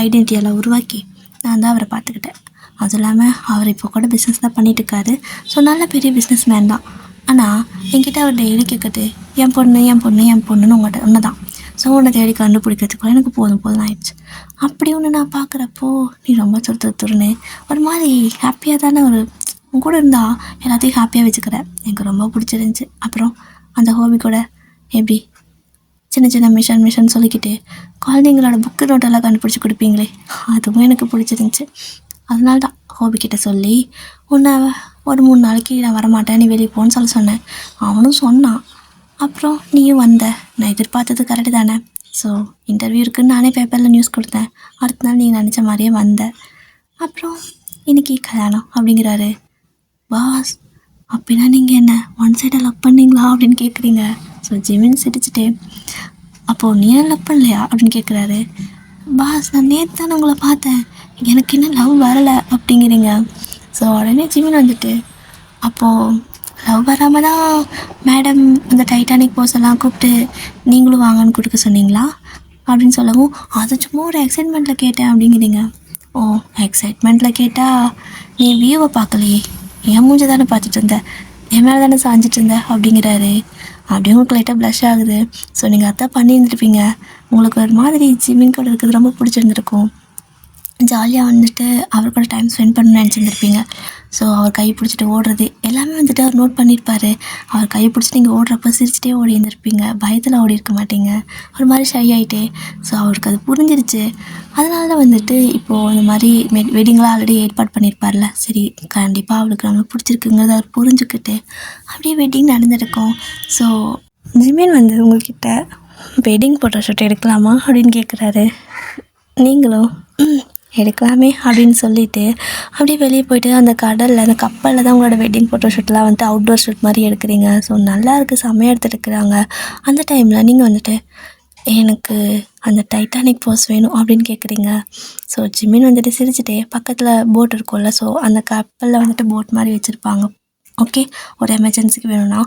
ஐடென்டிட்டியெல்லாம் உருவாக்கி நான் தான் அவரை பார்த்துக்கிட்டேன். அதுவும் இல்லாமல் அவர் இப்போ கூட பிஸ்னஸ் தான் பண்ணிகிட்ருக்காரு. ஸோ நல்ல பெரிய பிஸ்னஸ் மேன் தான். ஆனால் என்கிட்ட அவர் டெய்லி கேட்குறது என் பொண்ணுன்னு உங்கள்கிட்ட ஒன்று தான். ஸோ உன்னை தேடி கண்டுபிடிக்கிறதுக்குள்ள எனக்கு போதும் ஆயிடுச்சு. அப்படி ஒன்று நான் பார்க்குறப்போ நீ ரொம்ப துருன்னு ஒரு மாதிரி ஹாப்பியாக தானே, ஒரு உன் கூட இருந்தால் எல்லாத்தையும் ஹாப்பியாக வச்சுக்கிறேன். எனக்கு ரொம்ப பிடிச்சிருந்துச்சி. அப்புறம் அந்த ஹோபி கூட எப்படி சின்ன மிஷன் சொல்லிக்கிட்டு குழந்தைங்களோட புக்கு நோட்டெல்லாம் கண்டுபிடிச்சி கொடுப்பீங்களே, அதுவும் எனக்கு பிடிச்சிருந்துச்சி. அதனால தான் ஹோபிக்கிட்ட சொல்லி உன்னை ஒரு 3 நாளைக்கு நான் வரமாட்டேன், நீ வெளியே போன்னு சொன்னேன். அவனும் சொன்னான். அப்புறம் நீயும் வந்த. நான் எதிர்பார்த்தது கரெக்டு தானே. ஸோ இன்டர்வியூ இருக்குன்னு நானே பேப்பரில் நியூஸ் கொடுத்தேன். அடுத்த நாள் நீங்கள் நினச்ச மாதிரியே வந்தேன். அப்புறம் இன்னைக்கு கல்யாணம் அப்படிங்கிறாரு. பாஸ், அப்படின்னா நீங்கள் என்ன ஒன் சைடாக லவ் பண்ணீங்களா அப்படின்னு கேட்குறீங்க. ஸோ ஜிமின் சிரிச்சுட்டு, அப்போது நீ என்ன லவ் பண்ணலையா அப்படின்னு கேட்குறாரு. பாஸ், நான் நேற்று தானே உங்களை பார்த்தேன், எனக்கு இன்னும் லவ் வரலை அப்படிங்கிறீங்க. ஸோ உடனே ஜிமின் வந்துட்டு, அப்போது லவ் வராமல் தான் மேடம் அந்த டைட்டானிக் போஸ் எல்லாம் கூப்பிட்டு நீங்களும் வாங்கன்னு கொடுக்க சொன்னீங்களா அப்படின்னு சொல்லவும், அது சும்மா ஒரு எக்ஸைட்மெண்ட்டில் கேட்டேன் அப்படிங்கிறீங்க. ஓ, எக்ஸைட்மெண்ட்டில் கேட்டால் நீ வியூவை பார்க்கலையே, என் மூஞ்சை தானே பார்த்துட்டு இருந்த, என் மேலே தானே சாஞ்சிட்டு இருந்த அப்படிங்கிறாரு. அப்படியே உங்களுக்கு லைட்டாக ப்ளஷ் ஆகுது. ஸோ நீங்கள் அதான் பண்ணியிருந்துருப்பீங்க. உங்களுக்கு ஒரு மாதிரி ஜிமின் கூட இருக்கிறது ரொம்ப பிடிச்சிருந்துருக்கும். ஜாலியாக வந்துட்டு அவர் கூட டைம் ஸ்பெண்ட் பண்ணணும்னு நினச்சிருந்துருப்பீங்க. ஸோ அவர் கை பிடிச்சிட்டு ஓடுறது எல்லாமே வந்துட்டு அவர் நோட் பண்ணியிருப்பார். அவர் கை பிடிச்சிட்டு நீங்கள் ஓடுறப்ப சிரிச்சிட்டே ஓடி இருந்திருப்பீங்க, பயத்தில் ஓடி இருக்க மாட்டீங்க, ஒரு மாதிரி ஷை ஆகிட்டே. ஸோ அவருக்கு அது புரிஞ்சிருச்சு. அதனால தான் வந்துட்டு இப்போது இந்த மாதிரி வெட்டிங்லாம் ஆல்ரெடி ஏற்பாடு பண்ணியிருப்பார்ல, சரி கண்டிப்பாக அவளுக்கு நம்மளுக்கு பிடிச்சிருக்குங்கிறத அவர் புரிஞ்சுக்கிட்டு அப்படியே வெட்டிங் நடந்திருக்கும். ஸோ ஜிமின் வந்து உங்கள்கிட்ட வெட்டிங் ஃபோட்டோஷூட் எடுக்கலாமா அப்படின்னு கேட்குறாரு. நீங்களும் எடுக்கலாமே அப்படின்னு சொல்லிவிட்டு அப்படியே வெளியே போய்ட்டு அந்த கடலில் அந்த கப்பலில் தான் உங்களோட வெட்டிங் ஃபோட்டோஷூட்லாம் வந்துட்டு அவுட்டோர் ஷூட் மாதிரி எடுக்கிறீங்க. ஸோ நல்லா இருக்குது, செம்மையாக எடுத்துருக்குறாங்க. அந்த டைமில் நீங்கள் வந்துட்டு எனக்கு அந்த டைட்டானிக் போஸ் வேணும் அப்படின்னு கேட்குறீங்க. ஸோ ஜிமின் வந்துட்டு சிரிச்சுட்டே பக்கத்தில் போட் இருக்கும்ல, ஸோ அந்த கப்பலில் வந்துட்டு போட் மாதிரி வச்சுருப்பாங்க. ஓகே, ஒரு எமர்ஜென்சிக்கு வேணும்னா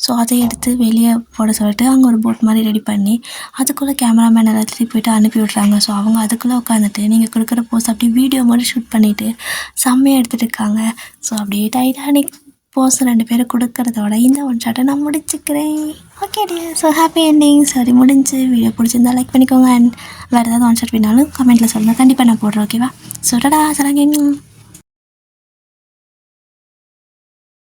ஸோ அதை எடுத்து வெளியே போட சொல்லிட்டு அங்கே ஒரு போட் மாதிரி ரெடி பண்ணி அதுக்குள்ளே கேமராமேன் எல்லாத்துலேயும் போய்ட்டு அனுப்பி விட்றாங்க. ஸோ அவங்க அதுக்குள்ளே உட்காந்துட்டு நீங்கள் கொடுக்குற போஸ் அப்படியே வீடியோ மாதிரி ஷூட் பண்ணிவிட்டு செம்மையாக எடுத்துகிட்டு இருக்காங்க. ஸோ அப்படியே டைட்டானிக் போஸ் 2 பேரும் கொடுக்கறதோட இந்த ஒன் ஷாட்டை நான் முடிச்சுக்கிறேன். Okay dear, so happy ending. சரி, முடிஞ்சு. வீடியோ பிடிச்சிருந்தா லைக் பண்ணிக்கோங்க. அண்ட் வேறு ஏதாவது ஒன் ஷாட் வேணாலும் கமெண்ட்டில் சொல்லுங்கள், கண்டிப்பாக நான் போடுறேன். ஓகேவா? ஸோ டடா, சரங்க.